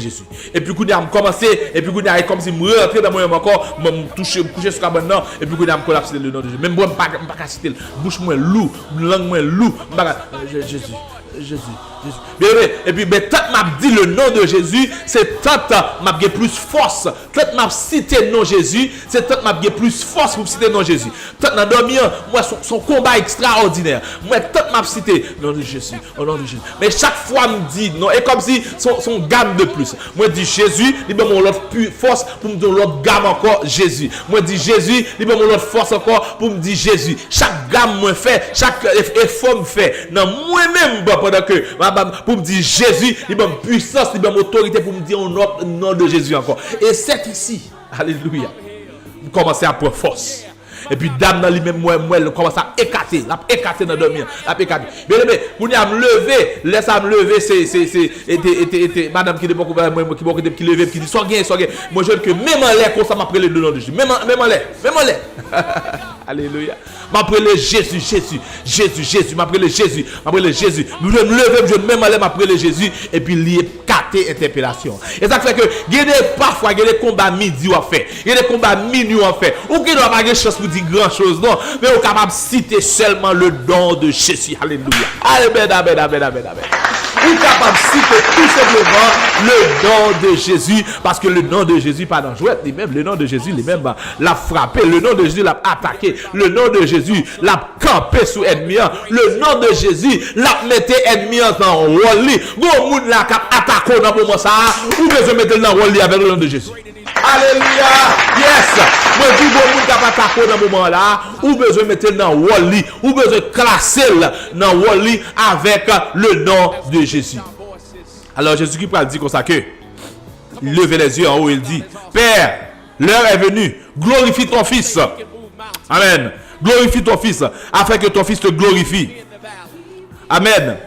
Jésus. Et puis quand on commencé et puis quand comme si me rentrer dans moi encore me toucher me coucher sur cabane non et puis quand on collapser le nom de Jésus même moi pas citer bouche moins loup langue moins loup Jésus. Bien, et puis tant m'a dit le nom de Jésus, c'est tant m'a gagné plus force. Tant m'a cité le nom de Jésus, c'est tant m'a gagné plus force pour citer le nom de Jésus. Tant dans dormir, moi son combat extraordinaire. Moi tant m'a cité le nom de Jésus, au nom de Jésus. Mais chaque fois me dit non et comme si son gamme de plus. Moi dit Jésus, il me donne l'autre force pour me donner l'autre gamme encore Jésus. Moi dit Jésus, il me donne l'autre force encore pour me dire Jésus. Chaque gamme me fait, chaque effort me fait. Non moi-même pendant que pour me dire Jésus, il m'a puissance, il m'a autorité pour me dire au nom de Jésus encore. Et c'est ici, alléluia, vous commencez à prendre force. Et puis dame dans lui-même moi commence à écarter dans dormir, écarter. Bien pour me lever, laisse me lever c'est madame qui lever qui dit soit gain. Moi je que même en l'air comme ça m'appelle le nom de Jésus. Même en l'air. Alléluia. M'appelle Jésus, m'appelle Jésus. Je me lever, je même en l'air m'appelle Jésus et puis lié quartier interpellation. Et ça fait que parfois il y a des combats midi à faire. Il y a des combats minuit à faire. Ou qui doit pas avoir chance pour dire grand chose non, mais on est capable de citer seulement le nom de Jésus. Alléluia. Amen. Ou capable de citer tout simplement le nom de Jésus parce que le nom de Jésus pas dangereux lui-même, le nom de Jésus lui-même l'a frappé, le nom de Jésus l'a attaqué, le nom de Jésus l'a campé sous ennemi, le nom de Jésus l'a metté ennemi dans rôle. Go moun la cap attaquer dans moment ça ou besoin mettre dans rôle avec le nom de Jésus. Alléluia. Yes. Moi dis bon moun cap attaquer dans moment là ou besoin mettre dans rôle ou besoin classer dans rôle avec le nom de Jésus. Alors Jésus qui parle dit comme ça que il levait les yeux en haut, il dit Père, l'heure est venue, glorifie ton fils. Amen. Glorifie ton fils afin que ton fils te glorifie. Amen.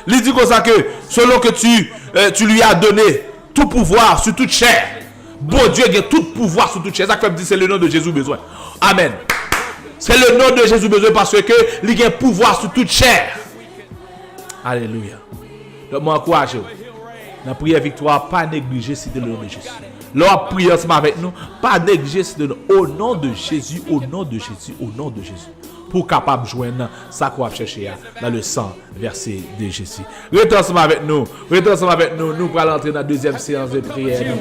Il dit comme ça que selon que tu lui as donné tout pouvoir sur toute chair. Bon Dieu a tout pouvoir sur toute chair. Ça fait dire c'est le nom de Jésus besoin. Amen. C'est le nom de Jésus besoin parce que il a pouvoir sur toute chair. Alléluia. Donc moi encourage. Dans la prière victoire, pas négliger citer le nom de Jésus. Leur prière ensemble avec nous, pas négliger au nom de Jésus, au nom de Jésus, au nom de Jésus. Pour capable joindre ça qu'on va chercher dans le sang versé de Jésus. Restez ensemble avec nous. Restez ensemble avec nous. Nous allons entrer dans la deuxième séance de prière.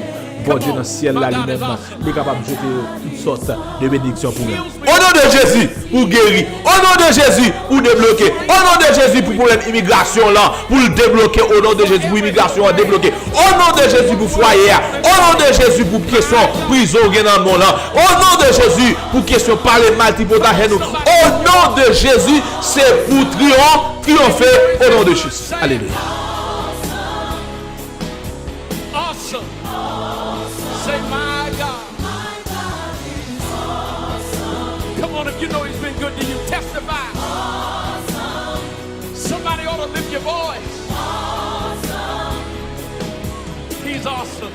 Bon Dieu dans le ciel là lui-même, il est capable de jeter toutes sortes de bénédictions pour nous. Au nom de Jésus, pour guérir. Au nom de Jésus, pour débloquer. Au nom de Jésus, pour problème immigration là, pour le débloquer. Au nom de Jésus, pour immigration débloquer. Au nom de Jésus, pour foyer. Au nom de Jésus, pour question prison dans le monde là. Au nom de Jésus, pour question parler mal, typotage nous. Au nom de Jésus, c'est pour triompher au nom de Jésus. Alléluia. Awesome. Say, my God. Come on, if you know he's been good to you, testify. Somebody ought to lift your voice. He's awesome.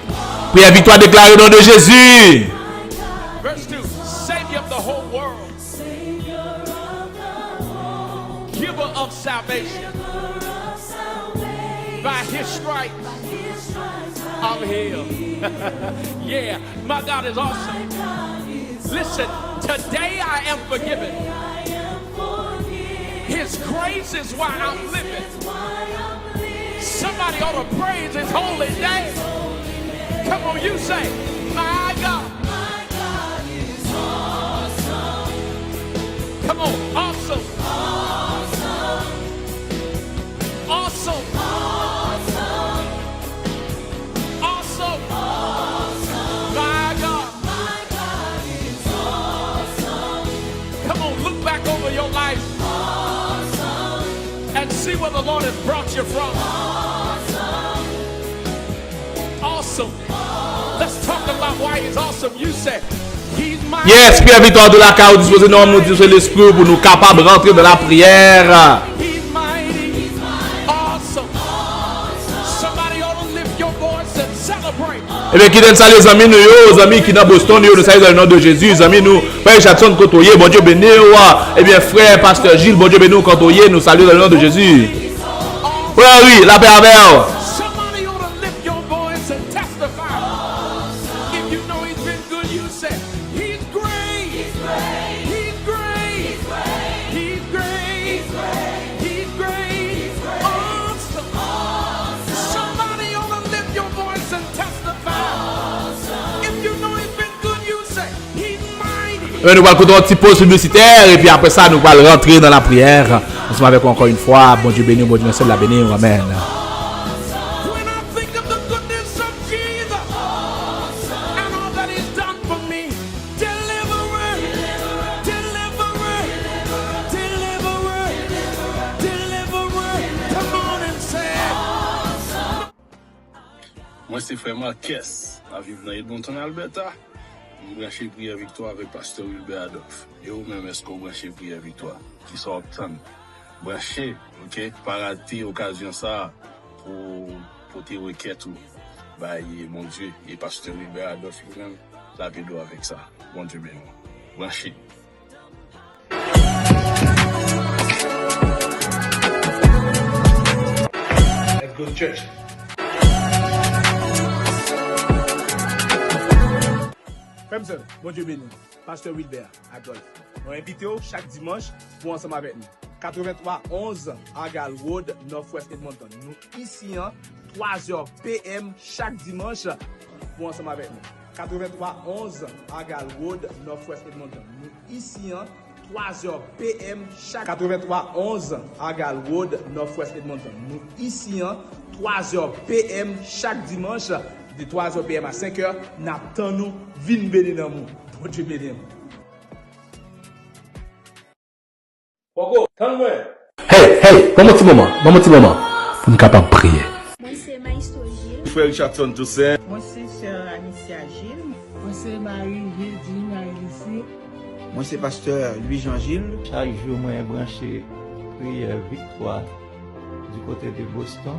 Prière victoire déclarée au nom de Jésus. Verse 2, Savior of the whole world. Giver of salvation. By his stripes, I'm healed. Yeah, my God is awesome. Listen, today I am forgiven. His grace is why I'm living. Somebody ought to praise his holy name. Come on, you say, my God. Come on, awesome. Awesome. Awesome. My God. Come on, look back over your life and see where the Lord has brought you from. Awesome. Let's talk about why he's awesome. You said, he's my... Yes, prière victoire de la carrière disposée nous nous dire l'esprit pour nous capables de rentrer dans la prière. He's mighty. Awesome. Somebody ought to lift your voice and celebrate. Eh bien, qui donne ça les amis nous, les amis qui dans Boston, nous saluons dans le nom de Jésus, les amis nous, frère Jackson Kotoye, bon Dieu béni, eh bien frère pasteur Gilles, bon Dieu béni Kotoye, nous saluons dans le nom de Jésus. Oui, oui, la paix avec. Somebody ought to lift your voice and testify. If you know he's been good, you say, he's great. He's great. He's great. He's great. He's great. Awesome. Somebody ought to lift your voice and testify. If you know he's been good, you say, he's mighty. Nous allons faire un petit pause publicitaire et puis après ça, nous allons rentrer dans la prière. Nous sommes avec vous encore une fois. Bon Dieu béni, bon Dieu merci de la bénir. Amen. When I think of the goodness of Jesus and all that he's done for me, deliverer, deliverer, deliverer, deliverer. Come on and say, moi, c'est frère Marquez, à vivre dans Edmonton, Alberta. Nous branchons prière victoire avec pasteur Wilbert Adolphe. Et vous-même, est-ce qu'on branche prière victoire? Qui sont obtenus. Brancher, ok? Pas rater l'occasion ça pour tes requêtes ou. Bah, mon Dieu, et pasteur Wilbert Adolphe, lui-même, la vidéo avec ça. Bon Dieu béni. Brancher. Let's go to church. Frère, bon Dieu béni. Pasteur Wilbert Adolphe. Nous invitons chaque dimanche pour ensemble avec nous. 8311 Argyle Road, Northwest Edmonton. Nous ici, 3h PM chaque dimanche pour ensemble avec nous. 8311 Argyle Road, Northwest Edmonton. Nous ici, 3h PM chaque 8311 Argyle Road, Northwest Edmonton. Nous ici, 3h PM chaque dimanche de 3h PM à 5h. N'attendons vin béni dans nous. Bon Dieu béni. Hey, un petit moment, pour nous capables de prier. Moi, c'est Maïsto Gilles. Frère Richardson Toussaint. Moi, c'est Sœur Anicia Gilles. Moi, c'est Marie-Virginie Marie-Lucie. Moi, c'est pasteur Louis-Jean Gilles. Chaque jour, moi, je branché prière victoire du côté de Boston.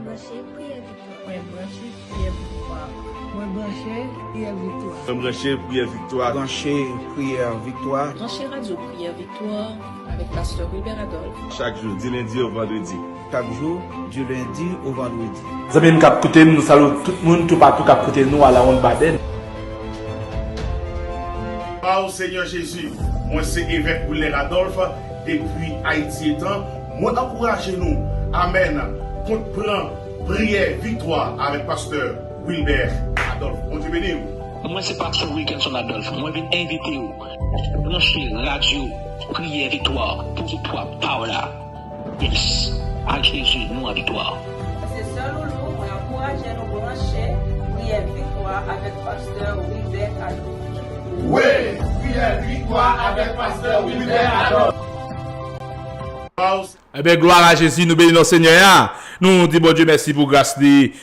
Branché prière victoire. Moi, branché prière victoire. Moi, branché, prière victoire. Brancher prière victoire. Branché prière victoire. Branché radio prière victoire. avec Pasteur Wilbert Adolphe. Chaque jour, du lundi au vendredi. Chaque jour, du lundi au vendredi. Vous avez une cap côté, nous saluons tout le monde, tout partout cap côté nous à la ronde Baden. Au Seigneur Jésus, moi c'est évêque Wilbert Adolphe, depuis Haïti étant, moi encouragez nous, amen, qu'on prend prière, victoire avec pasteur Wilbert Adolphe. Bon Dieu béni. Moi c'est pasteur Wilkinson Adolphe, moi je viens inviter vous, brancher radio, prière, victoire, pour toi, Paola. Yes, à Jésus, nous en victoire. C'est ça, Loulou, on encourage nous brancher, prière, victoire avec pasteur Wilbert Adolphe. Oui, prière, victoire avec pasteur Wilbert Adolphe. Eh bien, gloire à Jésus, nous bénissons Seigneur. Nous disons bon Dieu merci pour grâce,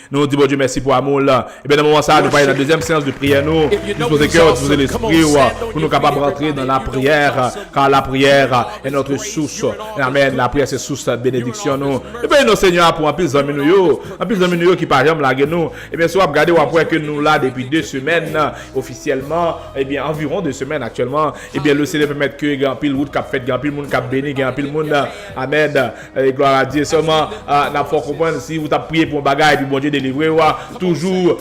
nous disons bon Dieu merci pour amour. Eh bien, dans le moment ça, nous parlons de la deuxième séance de prière. Nous disposons cœur, disposons l'esprit pour nous capables de rentrer dans la prière, car la prière est notre source. Amen. La prière c'est source de bénédiction. Nous. Eh bien, nous Seigneur pour un peu d'amis nous qui par exemple laguer nous. Eh bien, si vous regardez après que nous là depuis 2 semaines officiellement, eh bien environ 2 semaines actuellement. Eh bien, le Seigneur permet que grand pile route cap fait, grand pile monde cap béni, grand pile monde. Amen. Gloire à Dieu. Seulement, n'a pas comprendre si vous avez prié pour un bagage et puis bon Dieu délivrer, toujours,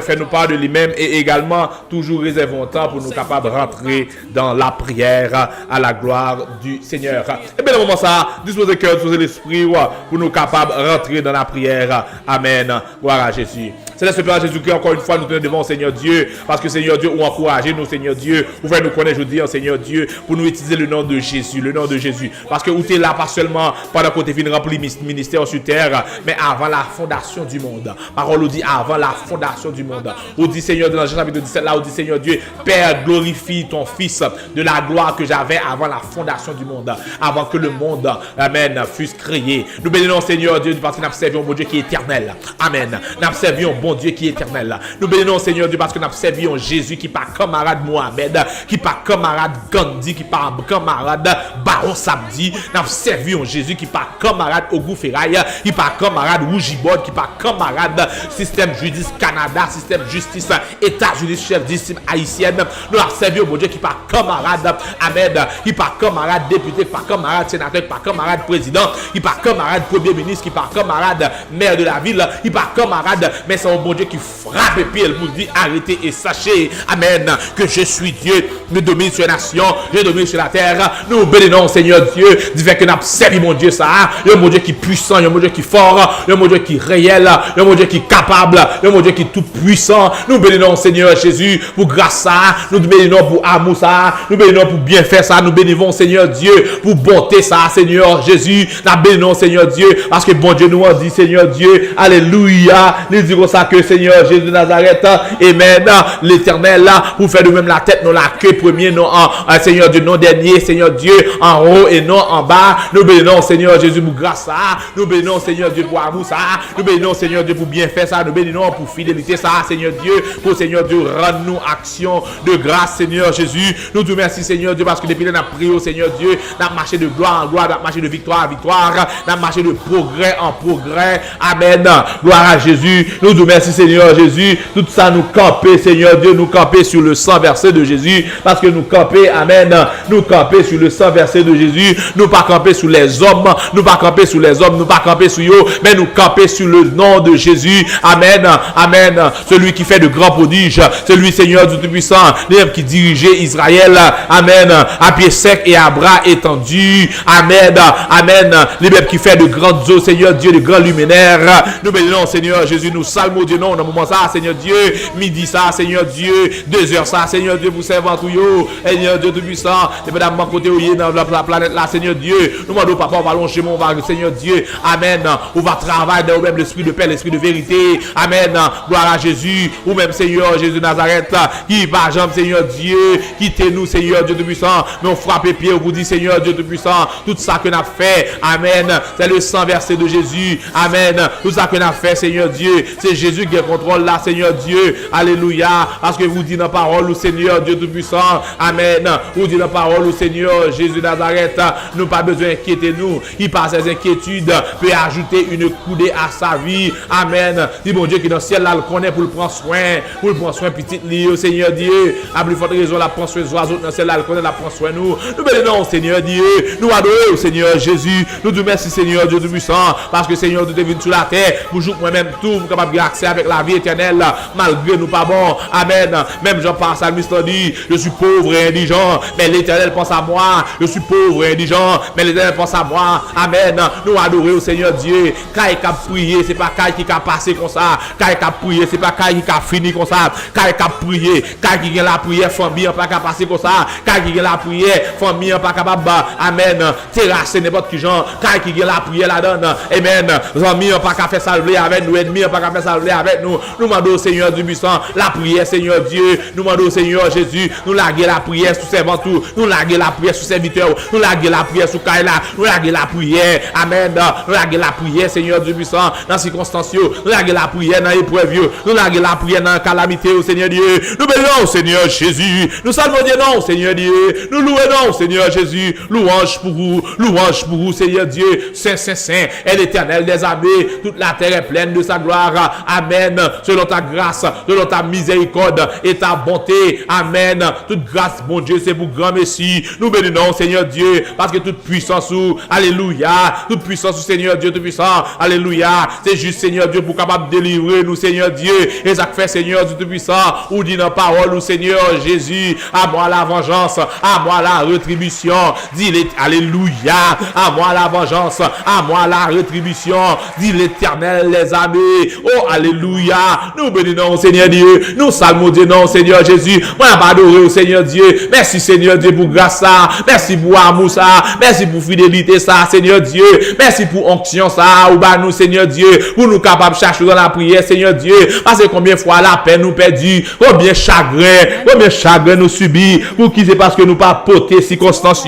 fait nous part de lui-même et également, toujours réservons temps pour nous capables de rentrer dans la prière à la gloire du Seigneur. Et bien, dans le moment ça, disposez cœur, disposez l'esprit pour nous capables de rentrer dans la prière. Amen. Gloire à Jésus. C'est le Père Jésus-Christ, encore une fois, nous tenons devant Seigneur Dieu, parce que Seigneur Dieu, ou encourager nous, Seigneur Dieu, ou faire nous connaître, je dis, Seigneur Dieu, pour nous utiliser le nom de Jésus, parce que où tu es là, pas seulement pendant que tu viens remplir ministère sur terre, mais avant la fondation du monde. Parole nous dit avant la fondation du monde. On dit Seigneur Dieu, dans Jean chapitre 17, là, on dit Seigneur Dieu, Père, glorifie ton Fils de la gloire que j'avais avant la fondation du monde, avant que le monde, amen, fût créé. Nous bénissons Seigneur Dieu, parce que nous servons un bon Dieu qui est éternel. Amen. Nous servons un bon Dieu qui est éternel. Nous bénissons Seigneur Dieu, parce que nous servons Jésus qui n'est pas camarade Mohamed, qui n'est pas camarade Gandhi, qui n'est pas camarade Baron Sabdi. Nous servons Jésus qui n'est pas camarade Ogou Ferraille, qui n'est pas camarade Rougibod, qui n'est pas camarade système justice Canada, système justice États-Unis, chef justice haïtienne. Nous avons servi au bon Dieu qui n'est pas camarade Ahmed, qui n'est pas camarade député, qui n'est pas camarade sénateur, qui n'est pas camarade président, qui n'est pas camarade premier ministre, qui n'est pas camarade maire de la ville, qui n'est pas camarade, mais c'est un bon Dieu qui frappe et puis elle vous dit arrêtez et sachez, amen, que je suis Dieu, je domine sur les nations, je domine sur la terre. Nous bénissons Seigneur Dieu, du fait que nous avons servi mon Dieu ça, un mon Dieu qui est puissant, un mon Dieu qui est fort, un mon Dieu qui est réel, un mon Dieu qui est capable, un mon Dieu qui est tout puissant. Nous bénissons Seigneur Jésus pour grâce ça, nous bénissons pour amour ça, nous bénissons pour bien faire ça, nous bénissons Seigneur Dieu pour bonté ça, Seigneur Jésus. Nous bénissons Seigneur Dieu parce que bon Dieu nous a dit Seigneur Dieu, alléluia, nous disons ça que Seigneur Jésus de Nazareth, amen, l'éternel là, pour faire de même la tête, non la queue premier, non en Seigneur Dieu, non dernier, Seigneur Dieu, en haut et non en bas. Nous bénissons Seigneur Jésus pour grâce ça, nous bénissons Seigneur Dieu pour amour ça, nous bénissons Seigneur Dieu pour bien faire ça, nous bénissons pour fidélité ça, Seigneur Dieu, pour Seigneur Dieu, rendre nous action de grâce, Seigneur Jésus. Nous te remercions Seigneur Dieu parce que depuis nous avons prié au Seigneur Dieu, nous avons marché de gloire en gloire, nous avons marché de victoire en victoire, nous avons marché de progrès en progrès. Amen. Gloire à Jésus. Nous te remercions Seigneur Jésus. Tout ça nous camper Seigneur Dieu, nous camper sur le sang versé de Jésus, parce que nous camper, amen, nous camper sur le sang versé de Jésus, nous pas camper sur les hommes, nous pas camper sur les hommes, nous pas camper sur eux, mais nous camper sur le nom de Jésus. Amen. Amen. Celui qui fait de grands prodiges, celui Seigneur du Tout-Puissant, qui dirigeait Israël, amen, à pied sec et à bras étendus. Amen. Amen. Les mêmes qui fait de grandes eaux, Seigneur Dieu, de grands luminaires. Nous bénissons Seigneur Jésus, nous saluons Dieu, non, dans le moment ça, Seigneur Dieu, midi ça, Seigneur Dieu, 2 heures ça, Seigneur Dieu, vous servez tout yo, Seigneur Dieu Tout-Puissant, et madame, côté où il est dans la planète là, Seigneur Dieu, nous demandons papa, on va longer mon va, Seigneur Dieu, amen, on va travailler dans même l'esprit de paix, l'esprit de vérité, amen, gloire à Jésus, ou même Seigneur Jésus de Nazareth, qui va jambe, Seigneur Dieu, quittez-nous, Seigneur Dieu Tout-Puissant, mais on frappe les pieds, on vous dit, Seigneur Dieu Tout-Puissant, tout ça que nous avons fait, amen, c'est le sang versé de Jésus, amen, tout ça que nous avons fait, Seigneur Dieu, c'est Jésus qui contrôle là, Seigneur Dieu, alléluia, parce que vous dites dans la parole, Seigneur Dieu Tout-Puissant, Tout-Puissant. Amen. Ou dit la parole au Seigneur Jésus de Nazareth, nous pas besoin d'inquiéter nous. Il par ses inquiétudes peut ajouter une coudée à sa vie. Amen. Dit bon Dieu qui dans le ciel là le connaît pour le prendre soin petit li au Seigneur Dieu. À plus forte raison la prend soin des oiseaux dans le ciel là le connaît la prend soin nous. Nous bénissons Seigneur Dieu. Nous adorons au Seigneur Jésus. Nous disons merci Seigneur Dieu Tout-Puissant parce que Seigneur Dieu est venu sur la terre pour jouer moi-même tout capable d'accès avec la vie éternelle malgré nous pas bon. Amen. Même Jean-Paul Salmiste dit je suis pauvre et indigent mais l'Éternel pense à moi. Je suis pauvre et indigent mais l'Éternel pense à moi. Amen. Nous adorons au Seigneur Dieu. Quand il a prié, c'est pas quand il a passé comme ça. Quand il a prié, c'est pas quand il a fini comme ça. Quand il a prié, quand il a la prière, famille pas capable passer comme ça. Quand il a la prière, famille pas capable. Amen. Terrasser n'importe qui genre. Quand il a la prière la donne. Amen. Famille pas capable faire salver avec nous. Ennemis pas capable faire salver avec nous. Nous demandons au Seigneur du puissant la prière, Seigneur Dieu. Nous demandons au Seigneur Jésus. Nous laguer la prière sous servant tout. Nous laguer la prière sous serviteur. Nous laguer la prière sous Kaila. Nous laguer la prière. Amen. Nous laguer la prière, Seigneur Dieu puissant, dans circonstances. Nous laguer la prière dans l'épreuve. Nous laguer la prière dans la calamité, au Seigneur Dieu. Nous bénissons, Seigneur Jésus. Nous saluons Dieu, non, Seigneur Dieu. Nous louons, Seigneur Jésus. Louange pour vous, Seigneur Dieu. Saint, Saint, Saint, est l'Éternel des armées. Toute la terre est pleine de sa gloire. Amen. Selon ta grâce, selon ta miséricorde et ta bonté. Amen. Toute grâce, bon Dieu, c'est pour grand Messie. Nous bénissons, Seigneur Dieu, parce que toute puissance, alléluia, toute puissance, Seigneur Dieu, tout puissant, alléluia, c'est juste, Seigneur Dieu, pour capable de délivrer nous, Seigneur Dieu, et ça fait, Seigneur Dieu, tout puissant, ou dit dans la parole, ou Seigneur Jésus, à moi la vengeance, à moi la rétribution, dit alléluia, à moi la vengeance, à moi la rétribution, dit l'Éternel les armées, oh, alléluia, nous bénissons, Seigneur Dieu, nous salmodions, Seigneur Jésus, moi, on va adorer au Seigneur Dieu, merci, Seigneur Dieu, pour grâce ça, merci pour amour ça, merci pour fidélité ça, Seigneur Dieu, merci pour onction ça, ou bah nous, Seigneur Dieu, pour nous capables de chercher dans la prière, Seigneur Dieu, parce que combien de fois la peine nous perdue, combien chagrin nous subit, pour qui c'est parce que nous pas porter circonstances,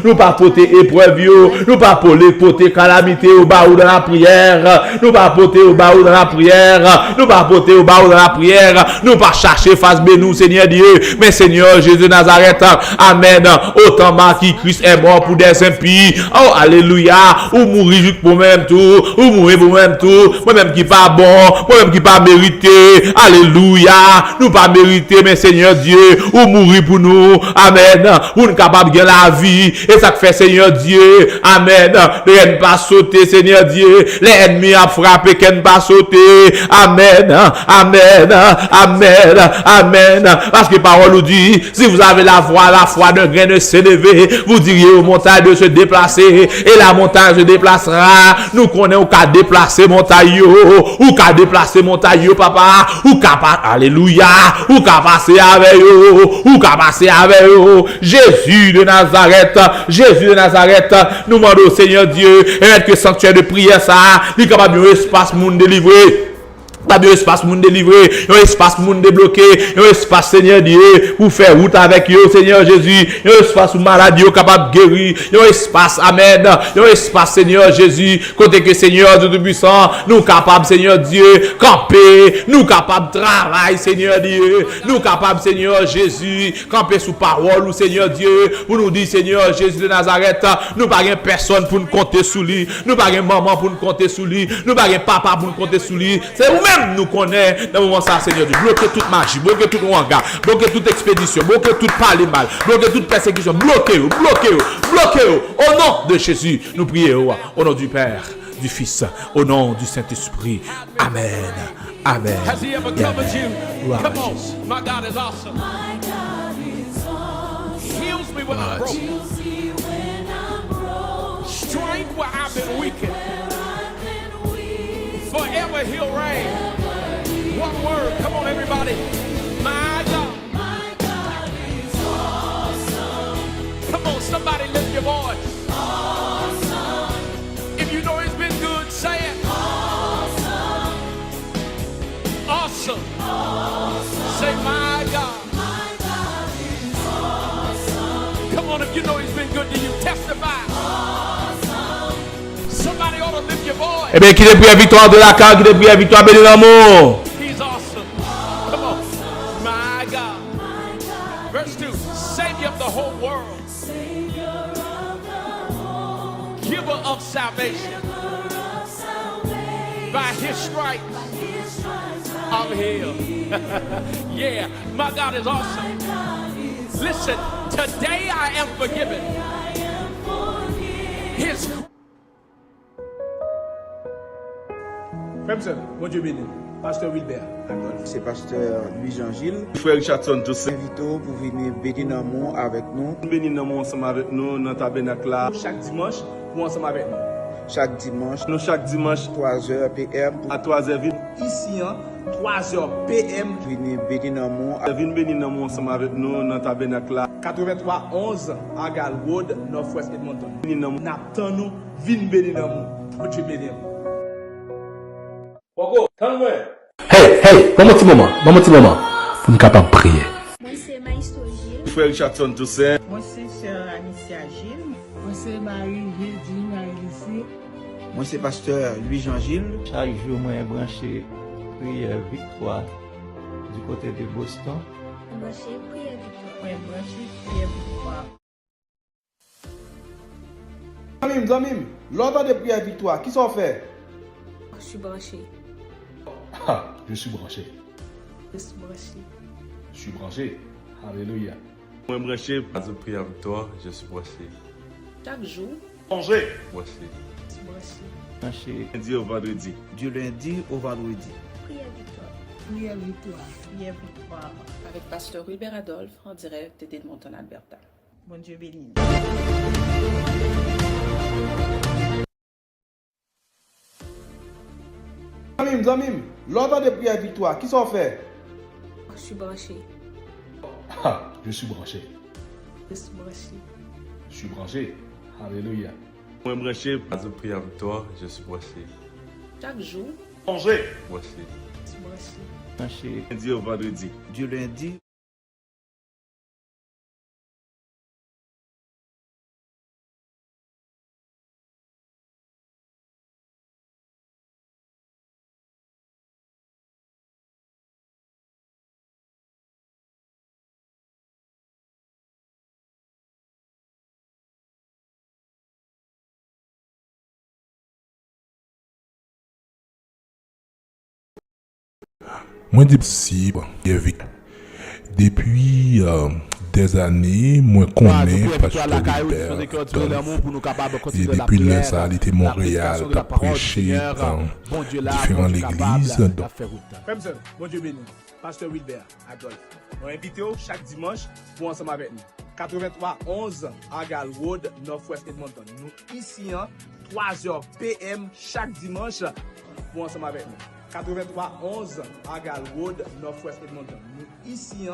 nous pas porter épreuve, nous pas porter calamité au bas ou dans la prière, nous pas porter au bas ou dans la prière, nous pas porter au bas ou dans la prière, nous pas chercher face de nous, Seigneur Dieu, mais Seigneur Jésus de Nazareth, amen, autant qui Christ est mort pour des impies, oh alléluia, ou mourir pour même tout, ou mourir pour même tout, moi-même qui pas bon, moi-même qui pas mérité, alléluia, nous pas mérité, mais Seigneur Dieu, ou mourir pour nous, amen, ou nous capable de gagner la vie, et ça fait Seigneur Dieu, amen, les pas sauter, Seigneur Dieu, les ennemis a frappé, qu'elle pas sauter, amen, amen, amen, amen, parce que parole nous dit, si vous avez la foi d'un grain de s'élever, vous diriez aux montagnes de se déplacer, et la montagne se déplacera. Nous connaissons qu'à déplacer montagne, ou qu'à déplacer montagne, papa, ou qu'à alléluia, ou qu'à passer avec eux, ou qu'à passer avec eux. Jésus de Nazareth, nous demandons au Seigneur Dieu, et mettre que sanctuaire de prière ça, il est capable de espace monde délivré. Pas de espace monde délivré, un espace monde débloqué, un espace Seigneur Dieu pour faire route avec eux Seigneur Jésus, un espace où maladie capable de guérir, un espace amen, un espace Seigneur Jésus côté que Seigneur Dieu tout-puissant, nous capables Seigneur Dieu camper, nous capables travailler Seigneur Dieu, nous capables Seigneur Jésus camper sous parole ou Seigneur Dieu pour nous dire Seigneur Jésus de Nazareth, nous pas gain personne pour nous compter sous lui, nous pas gain maman pour nous compter sous lui, nous pas gain papa pour nous compter sous lui, c'est vous même nous connaît dans le moment ça Seigneur Dieu, bloquer toute magie, bloquer tout regard, bloquer toute expédition, bloquer toute parler mal, bloquer toute persécution, bloquer au nom de Jésus, nous prions au nom du Père, du Fils, au nom du Saint-Esprit, amen, amen. Has he ever covered you? Come on, my God is awesome. Heals me when I'm broken. Strength where I've been weakened. Forever he'll reign. One word, come on everybody. My God is awesome. Come on, somebody lift your voice. Awesome. If you know he's been good, say it. Awesome. Awesome. Awesome. Say my God. My God is awesome. Come on, if you know he's been good to you, testify. Awesome. Somebody ought to lift your voice. Eh bien, qui est pris victoire de la carte, qui est pris victoire béni l'amour. He's awesome. Come on. My God. Verse 2. salvation. By his stripes, I'm healed. Yeah, my God is awesome. Listen, today I am forgiven. His Frère, bon Dieu béni. Pasteur Wilbert. C'est pasteur Louis-Jean-Gilles. Frère Richardson Joseph. Invito pour venir bénir dans le monde avec nous. Bénir dans le monde ensemble avec nous dans le tabernacle là. Chaque dimanche, pour ensemble avec nous. Chaque dimanche, 3h PM, à 3h ici, 3h PM. venir bénir dans le monde. Venez bénir dans le monde ensemble avec nous dans le tabernacle là. 8311 Agal Road, Northwest Edmonton. N'attend nous, vin bénir dans le monde. Bon Dieu béni. Hey, bon petit moment, pour nous capables de prier. Moi, c'est Maïsto Gilles. Frère Richardson Joseph. Moi, c'est sœur Anicia Gilles. Moi, c'est Marie Virginie Marie-Lucie. Moi, c'est pasteur Louis-Jean-Gilles. Chaque jour, moi, je branché prière victoire du côté de Boston. Branché prière victoire. Moi, branché prière victoire. Zamim, l'ordre de prière victoire, qui s'en fait? Je suis branché. Ah, je suis branché. Je suis branché. Je suis branché. Alléluia. Moi branché à la prière victoire, je suis branché. Chaque jour, Branché. Branché. je suis branché. Branché Lundi au vendredi. Du lundi au vendredi. Prière victoire. Prière victoire. Prière victoire. Avec pasteur Wilbert Adolphe en direct d'Edmonton, Alberta. Bon Dieu béni. Zamim, l'ordre de prière victoire, qui s'en fait? Je suis branché. Ah, je suis branché. Je suis branché. Je suis branché. Alléluia. Moi branché À la prière victoire, je suis branché. Chaque jour, branché. Branché. je suis branché. branché Lundi au vendredi. Du lundi Moi, depuis des années, moi connais Pasteur Wilbert. Et depuis là, ça a été Montréal, qui a prêché dans différentes églises. Bon Dieu béni. Pasteur Wilbert Adolphe. On invite chaque dimanche pour ensemble avec nous. 8311 Agal Road, Northwest Edmonton. Nous ici, 3h PM chaque dimanche pour ensemble avec nous. 8311 Agal Road, Northwest Edmonton. Nous ici,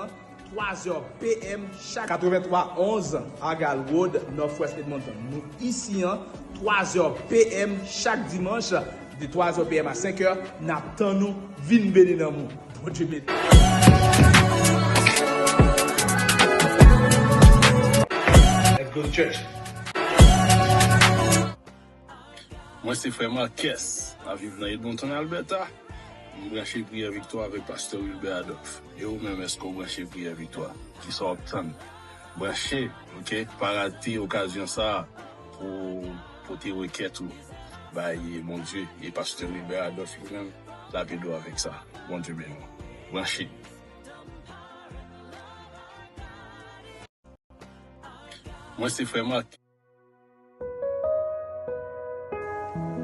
3h PM chaque 8311 Agal Road, Northwest Edmonton. Nous ici, 3h PM chaque dimanche, de 3h PM à 5h, n'attend nous, vin béni dans nous. Bon Dieu béni. Let's go to church. Moi, c'est frère Marquez, à vivre dans Edmonton, Alberta. Je branche prière victoire avec pasteur Wilbert Adolphe. Et vous-même, est-ce que vous branchez prière victoire? Qui sont obtenus. Branchez, ok? Pas rater l'occasion ça pour tes requêtes ou. Bah, mon Dieu, et pasteur Wilbert Adolphe lui-même, la vidéo avec ça. Bon Dieu béni. Branchez. Moi, c'est frère Marc.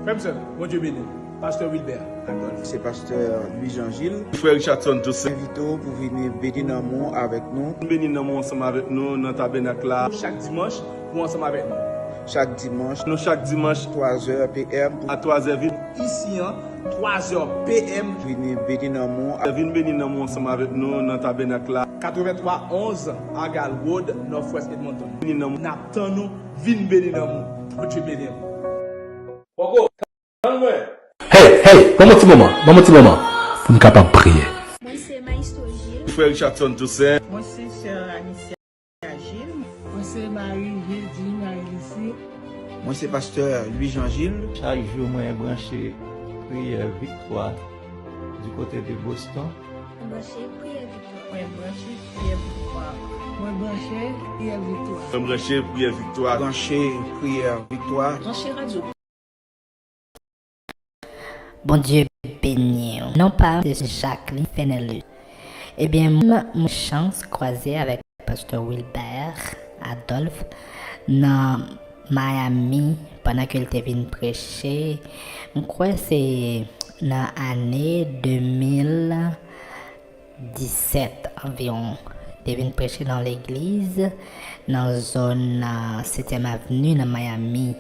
Frère, bon Dieu béni. Pasteur Wilbert Adolphe. C'est pasteur Louis-Jean-Gilles. Frère Richardson Joseph. Invito pour venir bénir dans le monde avec nous. Bénir dans le monde ensemble avec nous dans le tabernacle là. Chaque dimanche, pour ensemble avec nous. Chaque dimanche, 3h PM, à 3h ici, 3h PM. venir bénir dans le monde. Venez bénir dans le monde ensemble avec nous dans le tabernacle là. 8311 Agal Road, Northwest Edmonton. N'attend nous, vin béni dans le monde. Bon Dieu béni. Hey, bon petit moment, pour nous capables de prier. Moi, c'est Maïsto Gilles. Frère Richardson Joseph. Moi, c'est sœur Anicia Gilles. Moi, c'est Marie Virginie Marie-Lucie. Moi, c'est pasteur Louis-Jean-Gilles. chaque jour, moi, je branché prière victoire du côté de Boston. Branché prière victoire. Moi, branché prière victoire. Moi, branché prière victoire. Branché prière victoire. Branché prière victoire. Branché radio. Bon Dieu béni. Non pas de Jacqueline Fenelus. Eh bien, moi, mon chance croisée avec Pasteur Wilbert Adolphe dans Miami pendant qu'il était venu prêcher. Je crois que c'est dans l'année 2017 environ. Il est venu prêcher dans l'église, dans la zone 7e avenue dans Miami.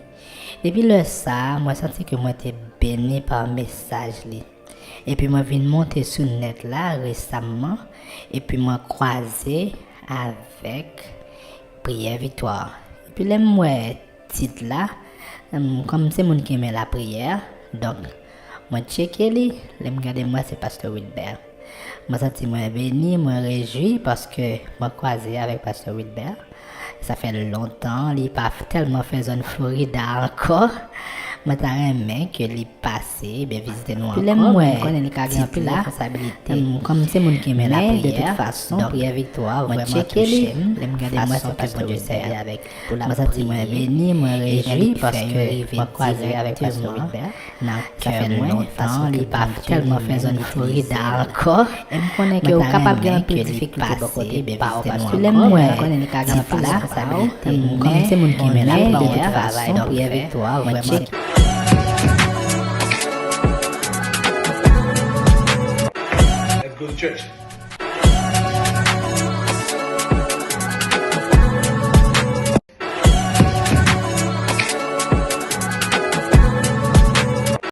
Depuis le ça, moi senti que moi j'étais béni par un message. Et puis moi venu monter sur le net là récemment. Et puis moi croisé avec Prière Victoire. Et puis là, moi, titre là, comme c'est mon qui aime la prière, donc, moi checké li, je regarde moi c'est Pasteur Wilbert. Moi senti moi béni, moi réjoui parce que moi croisé avec Pasteur Wilbert. Ça fait longtemps, il pas tellement fait zone Florida encore. Moi t'as aimé que il passé, ben visiter nous encore. Moi connais les cas de la responsabilité. Comme c'est mon qui aime la prière, de toute façon, prière Victoire, moi checker les, regarder moi c'est Pasteur Wilbert avec pour la senti moi béni, moi réjoui parce que moi croisé avec Pasteur Wilbert. Ça fait longtemps, il pas tellement fait zone Florida encore. Et me connais que capable de gagner plus difficulté de côté, ben visiter nous encore. Moi connais les cas de la responsabilité. Comme c'est mon qui aime la prière, travail dans prière Victoire, moi checker. Let's go to church.